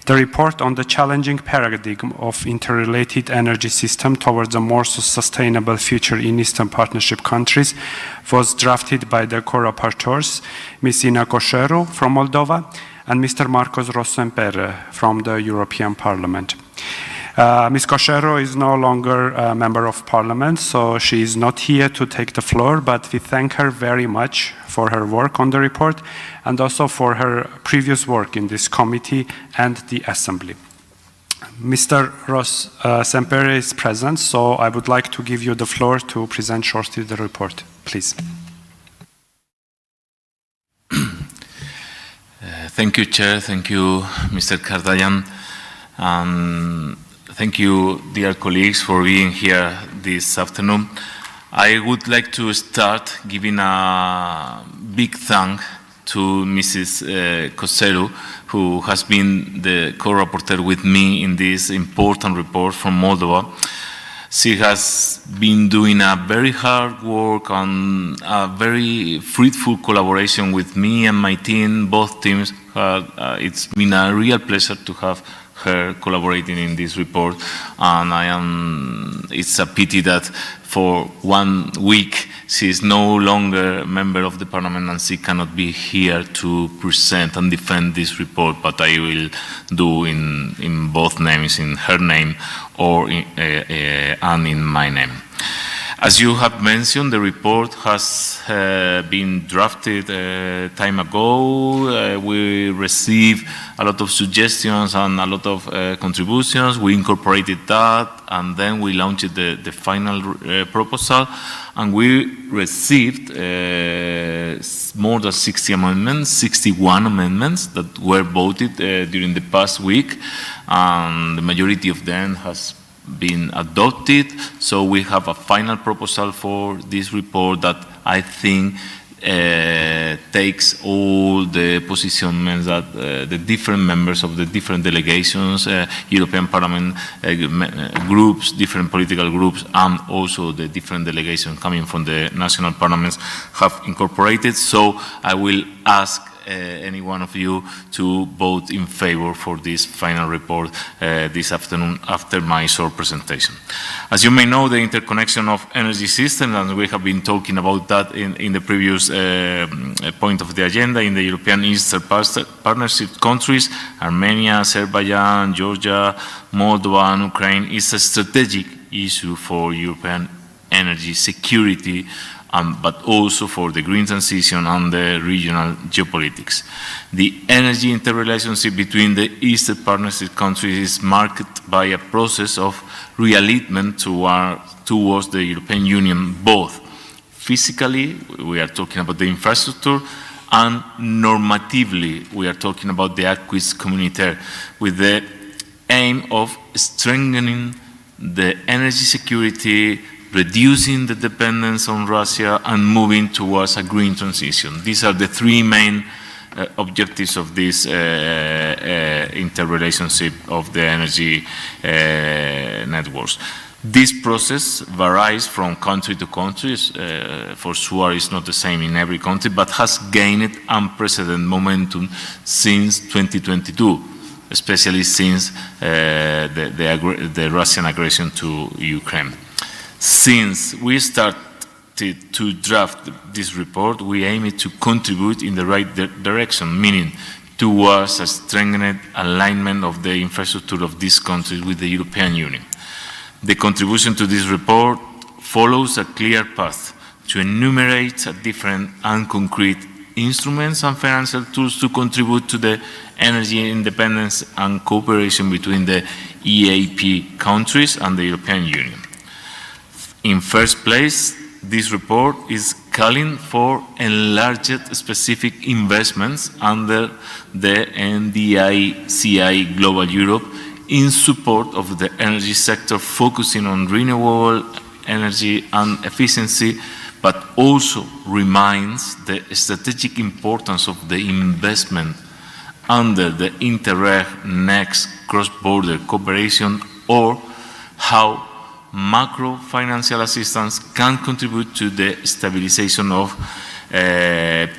The report on the challenging paradigm of interrelated energy system towards a more sustainable future in Eastern Partnership countries was drafted by the co-rapporteurs, Ms. Ina Coșeru from Moldova and Mr. Marcos Rossempere from the European Parliament. Ms. Coșeru is no longer a member of parliament, so she is not here to take the floor, but we thank her very much for her work on the report and also for her previous work in this committee and the assembly. Mr. Rossempere is present, so I would like to give you the floor to present shortly the report, please. Thank you, Chair. Thank you, Mr. Kardayan. Thank you, dear colleagues, for being here this afternoon. I would like to start giving a big thank to Mrs. Coșeru, who has been the co-rapporteur with me in this important report from Moldova. She has been doing a very hard work on a very fruitful collaboration with me and my team, both teams. It's been a real pleasure to have her collaborating in this report, and it's a pity that for 1 week she is no longer a member of the parliament and she cannot be here to present and defend this report, but I will do in both names, in her name or and in my name. As you have mentioned, the report has been drafted time ago. We received a lot of suggestions and a lot of contributions. We incorporated that, and then we launched the final proposal, and we received more than 60 amendments, 61 amendments that were voted during the past week, and the majority of them has been adopted. So we have a final proposal for this report that I think takes all the positions that the different members of the different delegations, European Parliament groups, different political groups, and also the different delegations coming from the national parliaments have incorporated. So I will ask any one of you to vote in favor for this final report this afternoon after my short presentation. As you may know, the interconnection of energy systems, and we have been talking about that in the previous point of the agenda, in the European Eastern Partnership countries, Armenia, Azerbaijan, Georgia, Moldova, and Ukraine, is a strategic issue for European energy security, but also for the green transition and the regional geopolitics. The energy interrelationship between the Eastern Partnership countries is marked by a process of realignment towards the European Union, both physically, we are talking about the infrastructure, and normatively, we are talking about the acquis communautaire, with the aim of strengthening the energy security, reducing the dependence on Russia, and moving towards a green transition. These are the three main objectives of this interrelationship of the energy networks. This process varies from country to country. For sure, it's not the same in every country, but has gained unprecedented momentum since 2022, especially since the Russian aggression to Ukraine. Since we started to draft this report, we aim to contribute in the right direction, meaning towards a strengthened alignment of the infrastructure of these countries with the European Union. The contribution to this report follows a clear path to enumerate different and concrete instruments and financial tools to contribute to the energy independence and cooperation between the EAP countries and the European Union. In first place, this report is calling for enlarged specific investments under the NDICI Global Europe in support of the energy sector, focusing on renewable energy and efficiency, but also reminds the strategic importance of the investment under the Interreg Next cross-border cooperation, or how macro-financial assistance can contribute to the stabilization of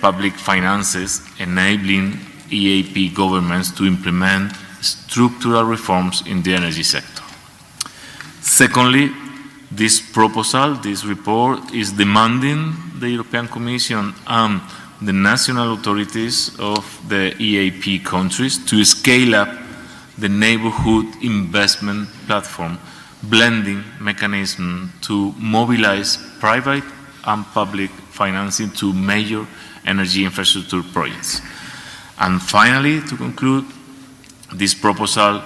public finances, enabling EAP governments to implement structural reforms in the energy sector. Secondly, this proposal, this report, is demanding the European Commission and the national authorities of the EAP countries to scale up the neighborhood investment platform, blending mechanism to mobilize private and public financing to major energy infrastructure projects. And finally, to conclude, this proposal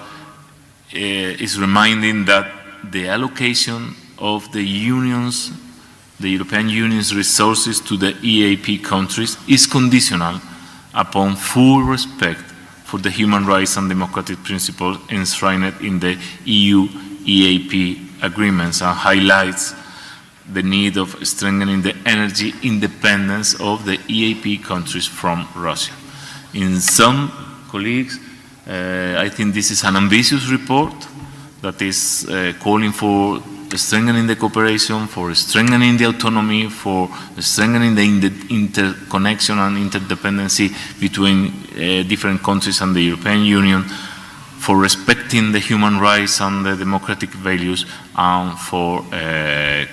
is reminding that the allocation of the European Union's resources to the EAP countries is conditional upon full respect for the human rights and democratic principles enshrined in the EU EAP agreements, and highlights the need of strengthening the energy independence of the EAP countries from Russia. In some colleagues, I think this is an ambitious report that is calling for strengthening the cooperation, for strengthening the autonomy, for strengthening the interconnection and interdependency between different countries and the European Union, for respecting the human rights and the democratic values, and for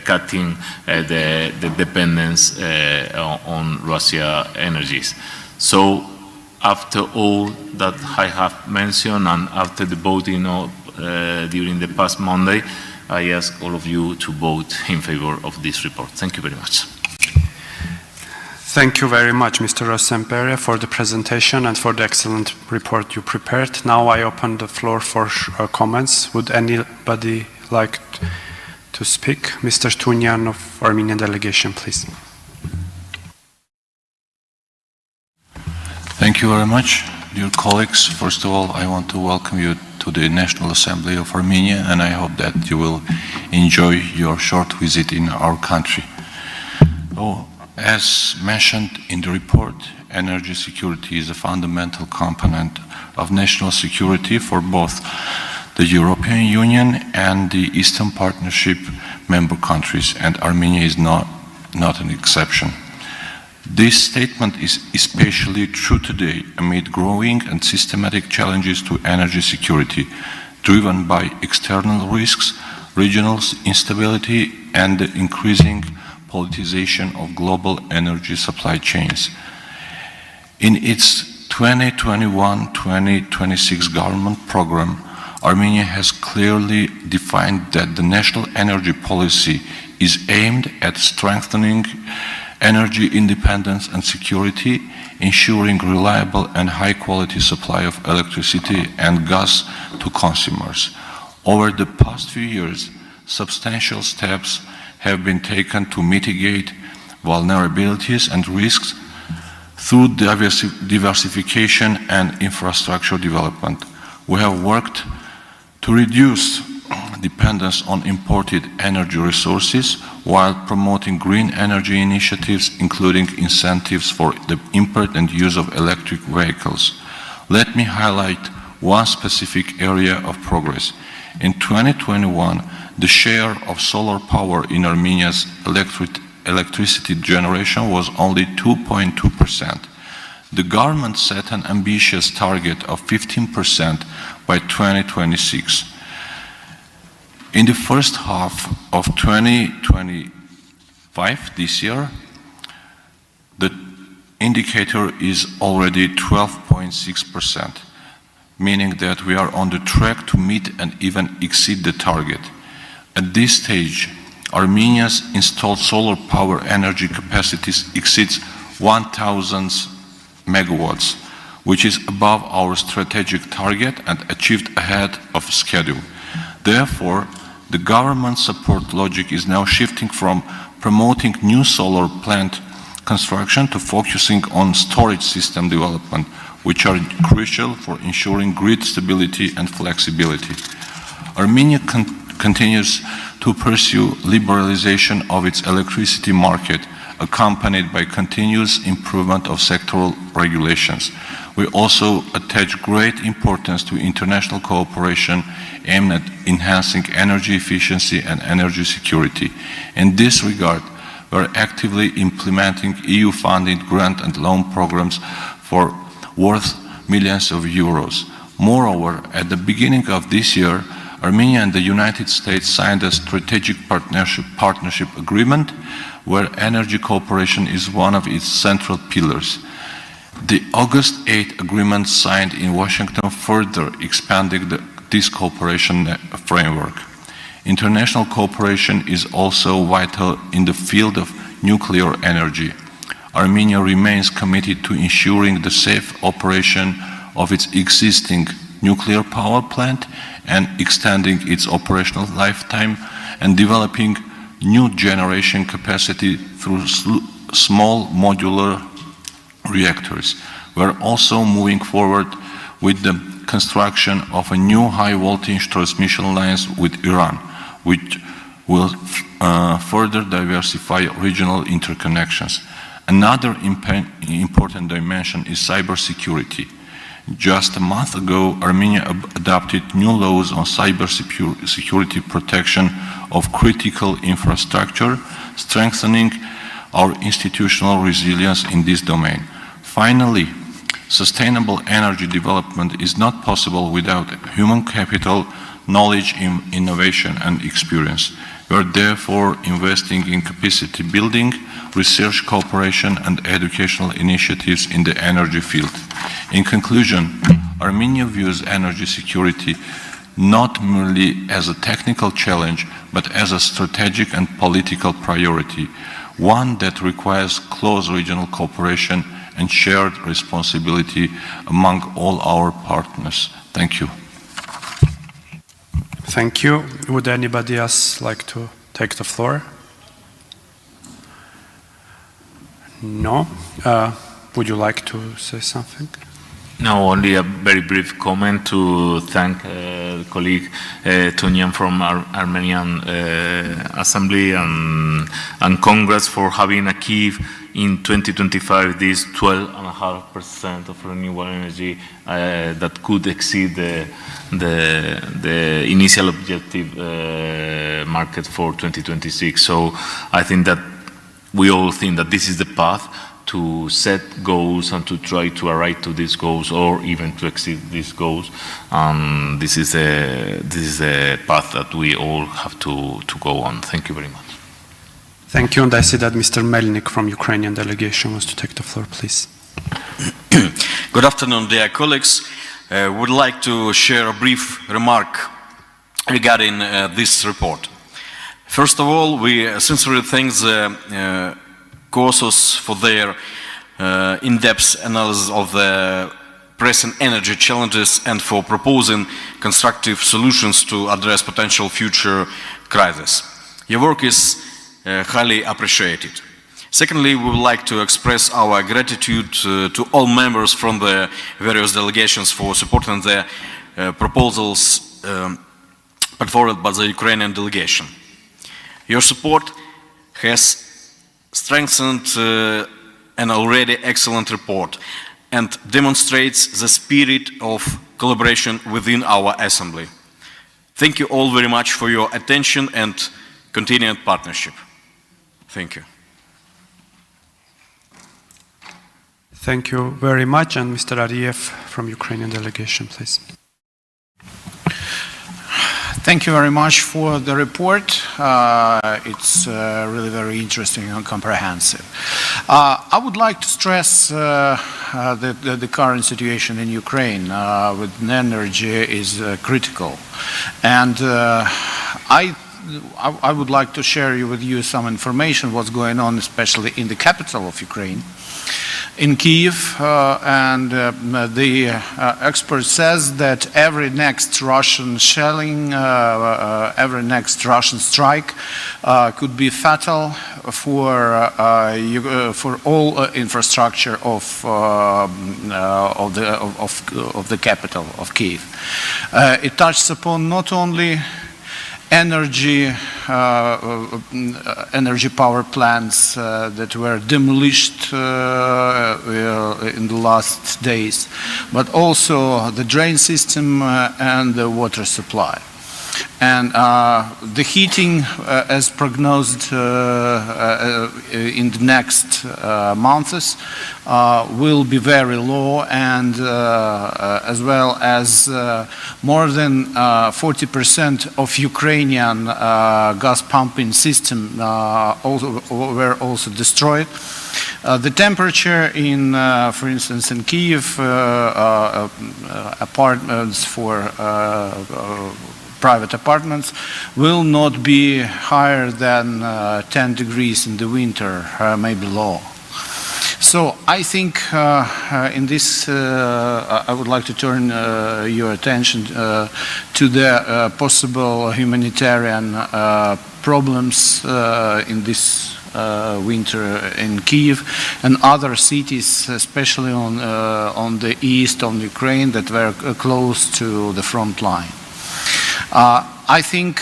cutting the dependence on Russia energies. So, after all that I have mentioned, and after the voting during the past Monday, I ask all of you to vote in favor of this report. Thank you very much. Thank you very much, Mr. Rosempere, for the presentation and for the excellent report you prepared. Now I open the floor for comments. Would anybody like to speak? Mr. Tunyan of Armenian delegation, please. Thank you very much, dear colleagues. First of all, I want to welcome you to the National Assembly of Armenia, and I hope that you will enjoy your short visit in our country. As mentioned in the report, energy security is a fundamental component of national security for both the European Union and the Eastern Partnership member countries, and Armenia is not an exception. This statement is especially true today amid growing and systematic challenges to energy security, driven by external risks, regional instability, and the increasing politicization of global energy supply chains. In its 2021-2026 government program, Armenia has clearly defined that the national energy policy is aimed at strengthening energy independence and security, ensuring reliable and high-quality supply of electricity and gas to consumers. Over the past few years, substantial steps have been taken to mitigate vulnerabilities and risks through diversification and infrastructure development. We have worked to reduce dependence on imported energy resources while promoting green energy initiatives, including incentives for the import and use of electric vehicles. Let me highlight one specific area of progress. In 2021, the share of solar power in Armenia's electricity generation was only 2.2%. The government set an ambitious target of 15% by 2026. In the first half of 2025, this year, the indicator is already 12.6%, meaning that we are on the track to meet and even exceed the target. At this stage, Armenia's installed solar power energy capacities exceeds 1,000 megawatts, which is above our strategic target and achieved ahead of schedule. Therefore, the government support logic is now shifting from promoting new solar plant construction to focusing on storage system development, which are crucial for ensuring grid stability and flexibility. Armenia continues to pursue liberalization of its electricity market, accompanied by continuous improvement of sectoral regulations. We also attach great importance to international cooperation aimed at enhancing energy efficiency and energy security. In this regard, we are actively implementing EU-funded grant and loan programs for worth millions of euros. Moreover, at the beginning of this year, Armenia and the United States signed a strategic partnership agreement where energy cooperation is one of its central pillars. The August 8 agreement signed in Washington further expanded this cooperation framework. International cooperation is also vital in the field of nuclear energy. Armenia remains committed to ensuring the safe operation of its existing nuclear power plant and extending its operational lifetime and developing new generation capacity through small modular reactors. We're also moving forward with the construction of a new high voltage transmission lines with Iran, which will further diversify regional interconnections. Another important dimension is cybersecurity. Just a month ago, Armenia adopted new laws on cybersecurity protection of critical infrastructure, strengthening our institutional resilience in this domain. Finally, sustainable energy development is not possible without human capital, knowledge, innovation, and experience. We are therefore investing in capacity building, research cooperation, and educational initiatives in the energy field. In conclusion, Armenia views energy security not merely as a technical challenge, but as a strategic and political priority, one that requires close regional cooperation and shared responsibility among all our partners. Thank you. Thank you. Would anybody else like to take the floor? No? Would you like to say something? No, only a very brief comment to thank colleague Tunyan from Armenian Assembly and Congress for having achieved in 2025 this 12.5% of renewable energy that could exceed the initial objective market for 2026. So I think that we all think that this is the path to set goals and to try to arrive to these goals or even to exceed these goals. This is a path that we all have to go on. Thank you very much. Thank you, and I see that Mr. Melnik from Ukrainian delegation wants to take the floor, please. Good afternoon, dear colleagues. Would like to share a brief remark regarding this report. First of all, we sincerely thank the COSOS for their in-depth analysis of the pressing energy challenges and for proposing constructive solutions to address potential future crises. Your work is highly appreciated. Secondly, we would like to express our gratitude to all members from the various delegations for supporting the proposals put forward by the Ukrainian delegation. Your support has strengthened an already excellent report and demonstrates the spirit of collaboration within our Assembly. Thank you all very much for your attention and continued partnership. Thank you. Thank you very much. And Mr. Ariev from Ukrainian delegation, please. Thank you very much for the report. It's really very interesting and comprehensive. I would like to stress the current situation in Ukraine with energy is critical. And I would like to share with you some information what's going on, especially in the capital of Ukraine, in Kyiv, and the expert says that every next Russian shelling, every next Russian strike could be fatal for all infrastructure of the capital of Kyiv. It touches upon not only energy power plants that were demolished in the last days, but also the drain system and the water supply. And the heating, as prognosed in the next months, will be very low, and as well as more than 40% of Ukrainian gas pumping system were also destroyed. The temperature in, for instance, in Kyiv, apartments for private apartments will not be higher than 10 degrees in the winter, maybe low. So I think in this, I would like to turn your attention to the possible humanitarian problems in this winter in Kyiv and other cities, especially on the east of Ukraine that were close to the front line. I think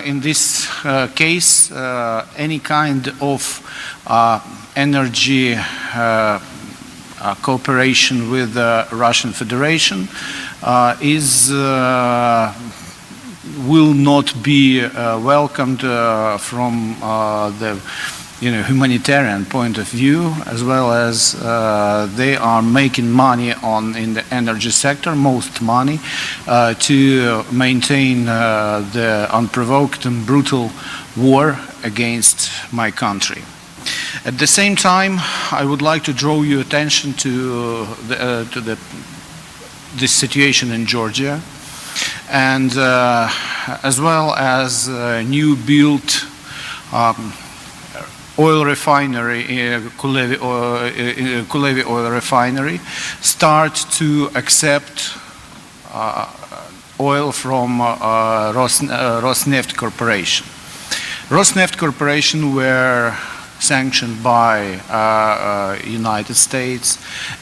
in this case, any kind of energy cooperation with the Russian Federation will not be welcomed from the humanitarian point of view, as well as they are making money in the energy sector, most money, to maintain the unprovoked and brutal war against my country. At the same time, I would like to draw your attention to this situation in Georgia, and as well as new built oil refinery, Kulevi oil refinery, start to accept oil from Rosneft Corporation. Rosneft Corporation were sanctioned by United States,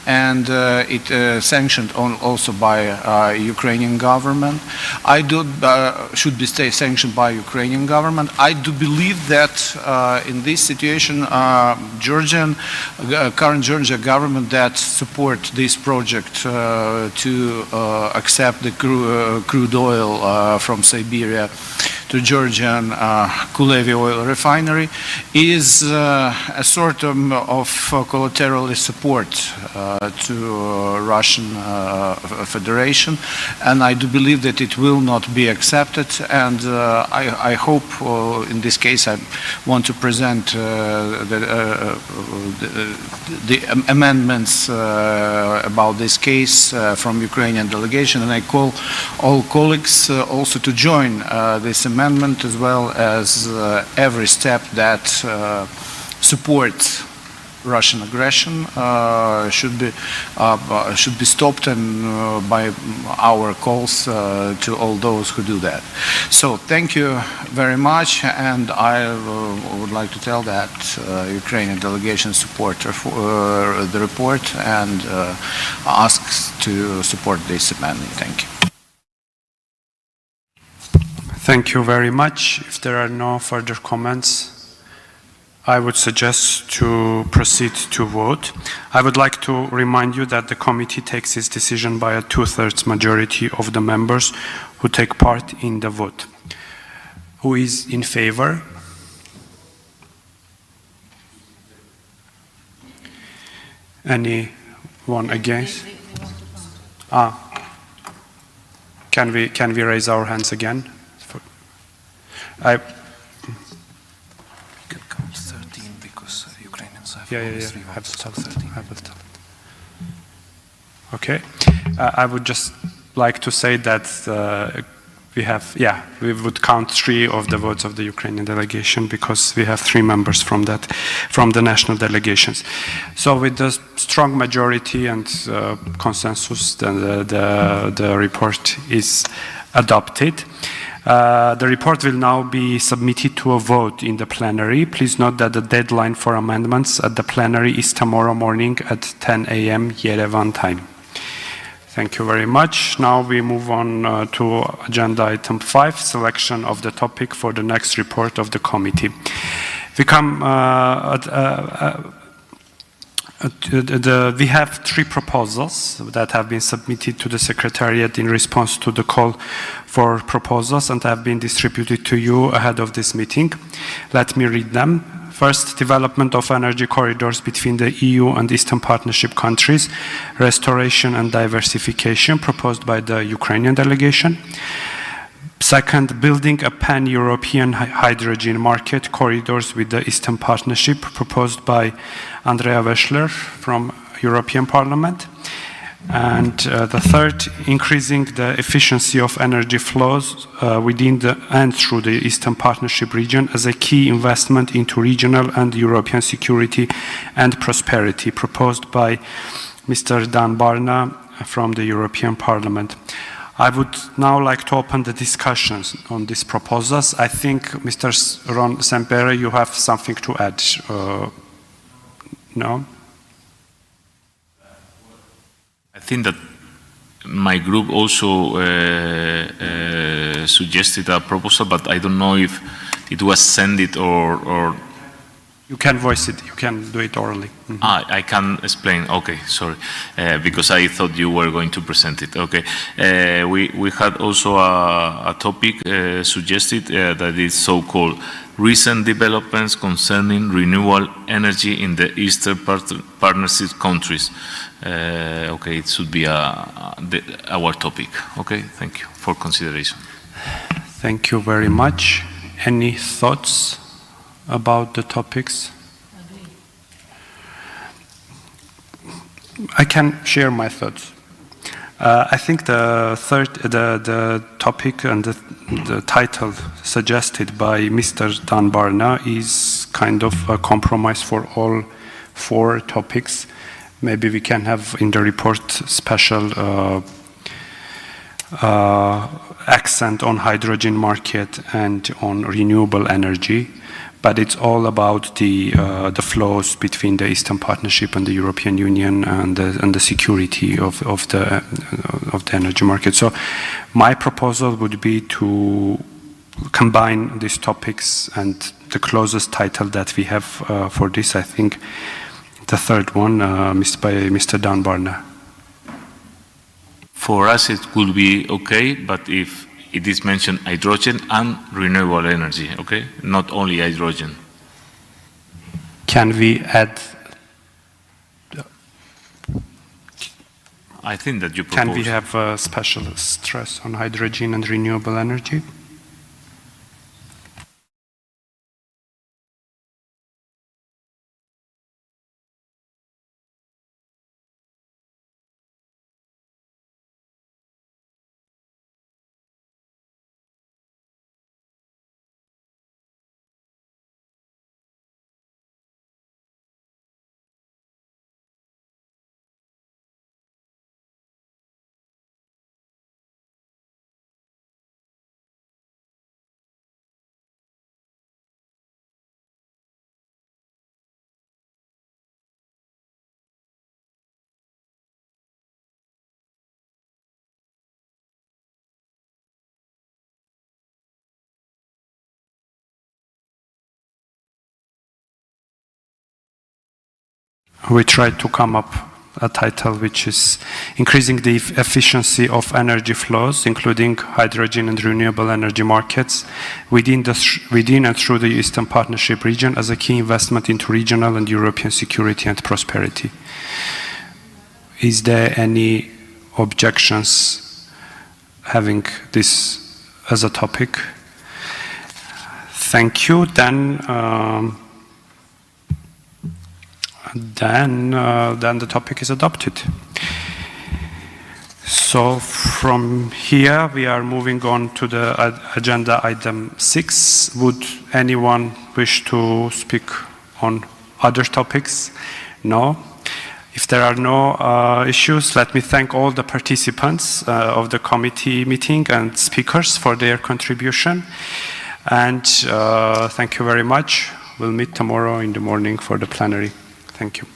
and it sanctioned also by Ukrainian government. Should be sanctioned by Ukrainian government. I do believe that in this situation, current Georgian government that support this project to accept the crude oil from Siberia to Georgian Kulevi oil refinery is a sort of collateral support to Russian Federation, and I do believe that it will not be accepted, and I hope in this case I want to present the amendments about this case from Ukrainian delegation, and I call all colleagues also to join this amendment, as well as every step that supports Russian aggression should be stopped, and by our calls to all those who do that. So thank you very much, and I would like to tell that Ukrainian delegation support the report and asks to support this amendment. Thank you. Thank you very much. If there are no further comments, I would suggest to proceed to vote. I would like to remind you that the committee takes its decision by a 2/3 majority of the members who take part in the vote. Who is in favor? Anyone against? Can we raise our hands again? I 13 because Ukrainians have Yeah. three I will votes, tell so 13. I will tell. Okay. I would just like to say that we would count 3 of the votes of the Ukrainian delegation because we have 3 members from the national delegations. So with the strong majority and consensus, then the report is adopted. The report will now be submitted to a vote in the plenary. Please note that the deadline for amendments at the plenary is tomorrow morning at 10 a.m. Yerevan time. Thank you very much. Now we move on to agenda item 5, selection of the topic for the next report of the committee. We we have 3 proposals that have been submitted to the Secretariat in response to the call for proposals and have been distributed to you ahead of this meeting. Let me read them. First, development of energy corridors between the EU and Eastern Partnership countries, restoration and diversification, proposed by the Ukrainian delegation. Second, building a pan-European hydrogen market corridors with the Eastern Partnership, proposed by Andrea Weschler from European Parliament. And the third, increasing the efficiency of energy flows within and through the Eastern Partnership region as a key investment into regional and European security and prosperity, proposed by Mr. Dan Barna from the European Parliament. I would now like to open the discussions on these proposals. I think, Mr. Ron Sempere, you have something to add. No? I think that my group also suggested a proposal, but I don't know if it was sent or You can voice it. You can do it orally. I can explain. Okay, sorry, because I thought you were going to present it. Okay, we had also a topic suggested that is so-called recent developments concerning renewable energy in the Eastern Partnership countries. Okay, it should be our topic. Okay, thank you for consideration. Thank you very much. Any thoughts about the topics? I can share my thoughts. I think the topic and the title suggested by Mr. Dan Barna is kind of a compromise for all 4 topics. Maybe we can have in the report special accent on hydrogen market and on renewable energy. But it's all about the flows between the Eastern Partnership and the European Union and the security of the energy market. So my proposal would be to combine these topics, and the closest title that we have for this, I think, the third one, by Mr. Dan Barna. For us, it could be okay, but if it is mentioned hydrogen and renewable energy, okay? Not only hydrogen. Can we add? I think that you propose. Can we have a special stress on hydrogen and renewable energy? we tried to come up a title which is increasing the efficiency of energy flows, including hydrogen and renewable energy markets within and through the Eastern Partnership region as a key investment into regional and European security and prosperity. Is there any objections having this as a topic? Thank you. Then the topic is adopted. So from here we are moving on to the agenda item 6. Would anyone wish to speak on other topics? No. If there are no issues, let me thank all the participants of the committee meeting and speakers for their contribution. And thank you very much. We'll meet tomorrow in the morning for the plenary. Thank you.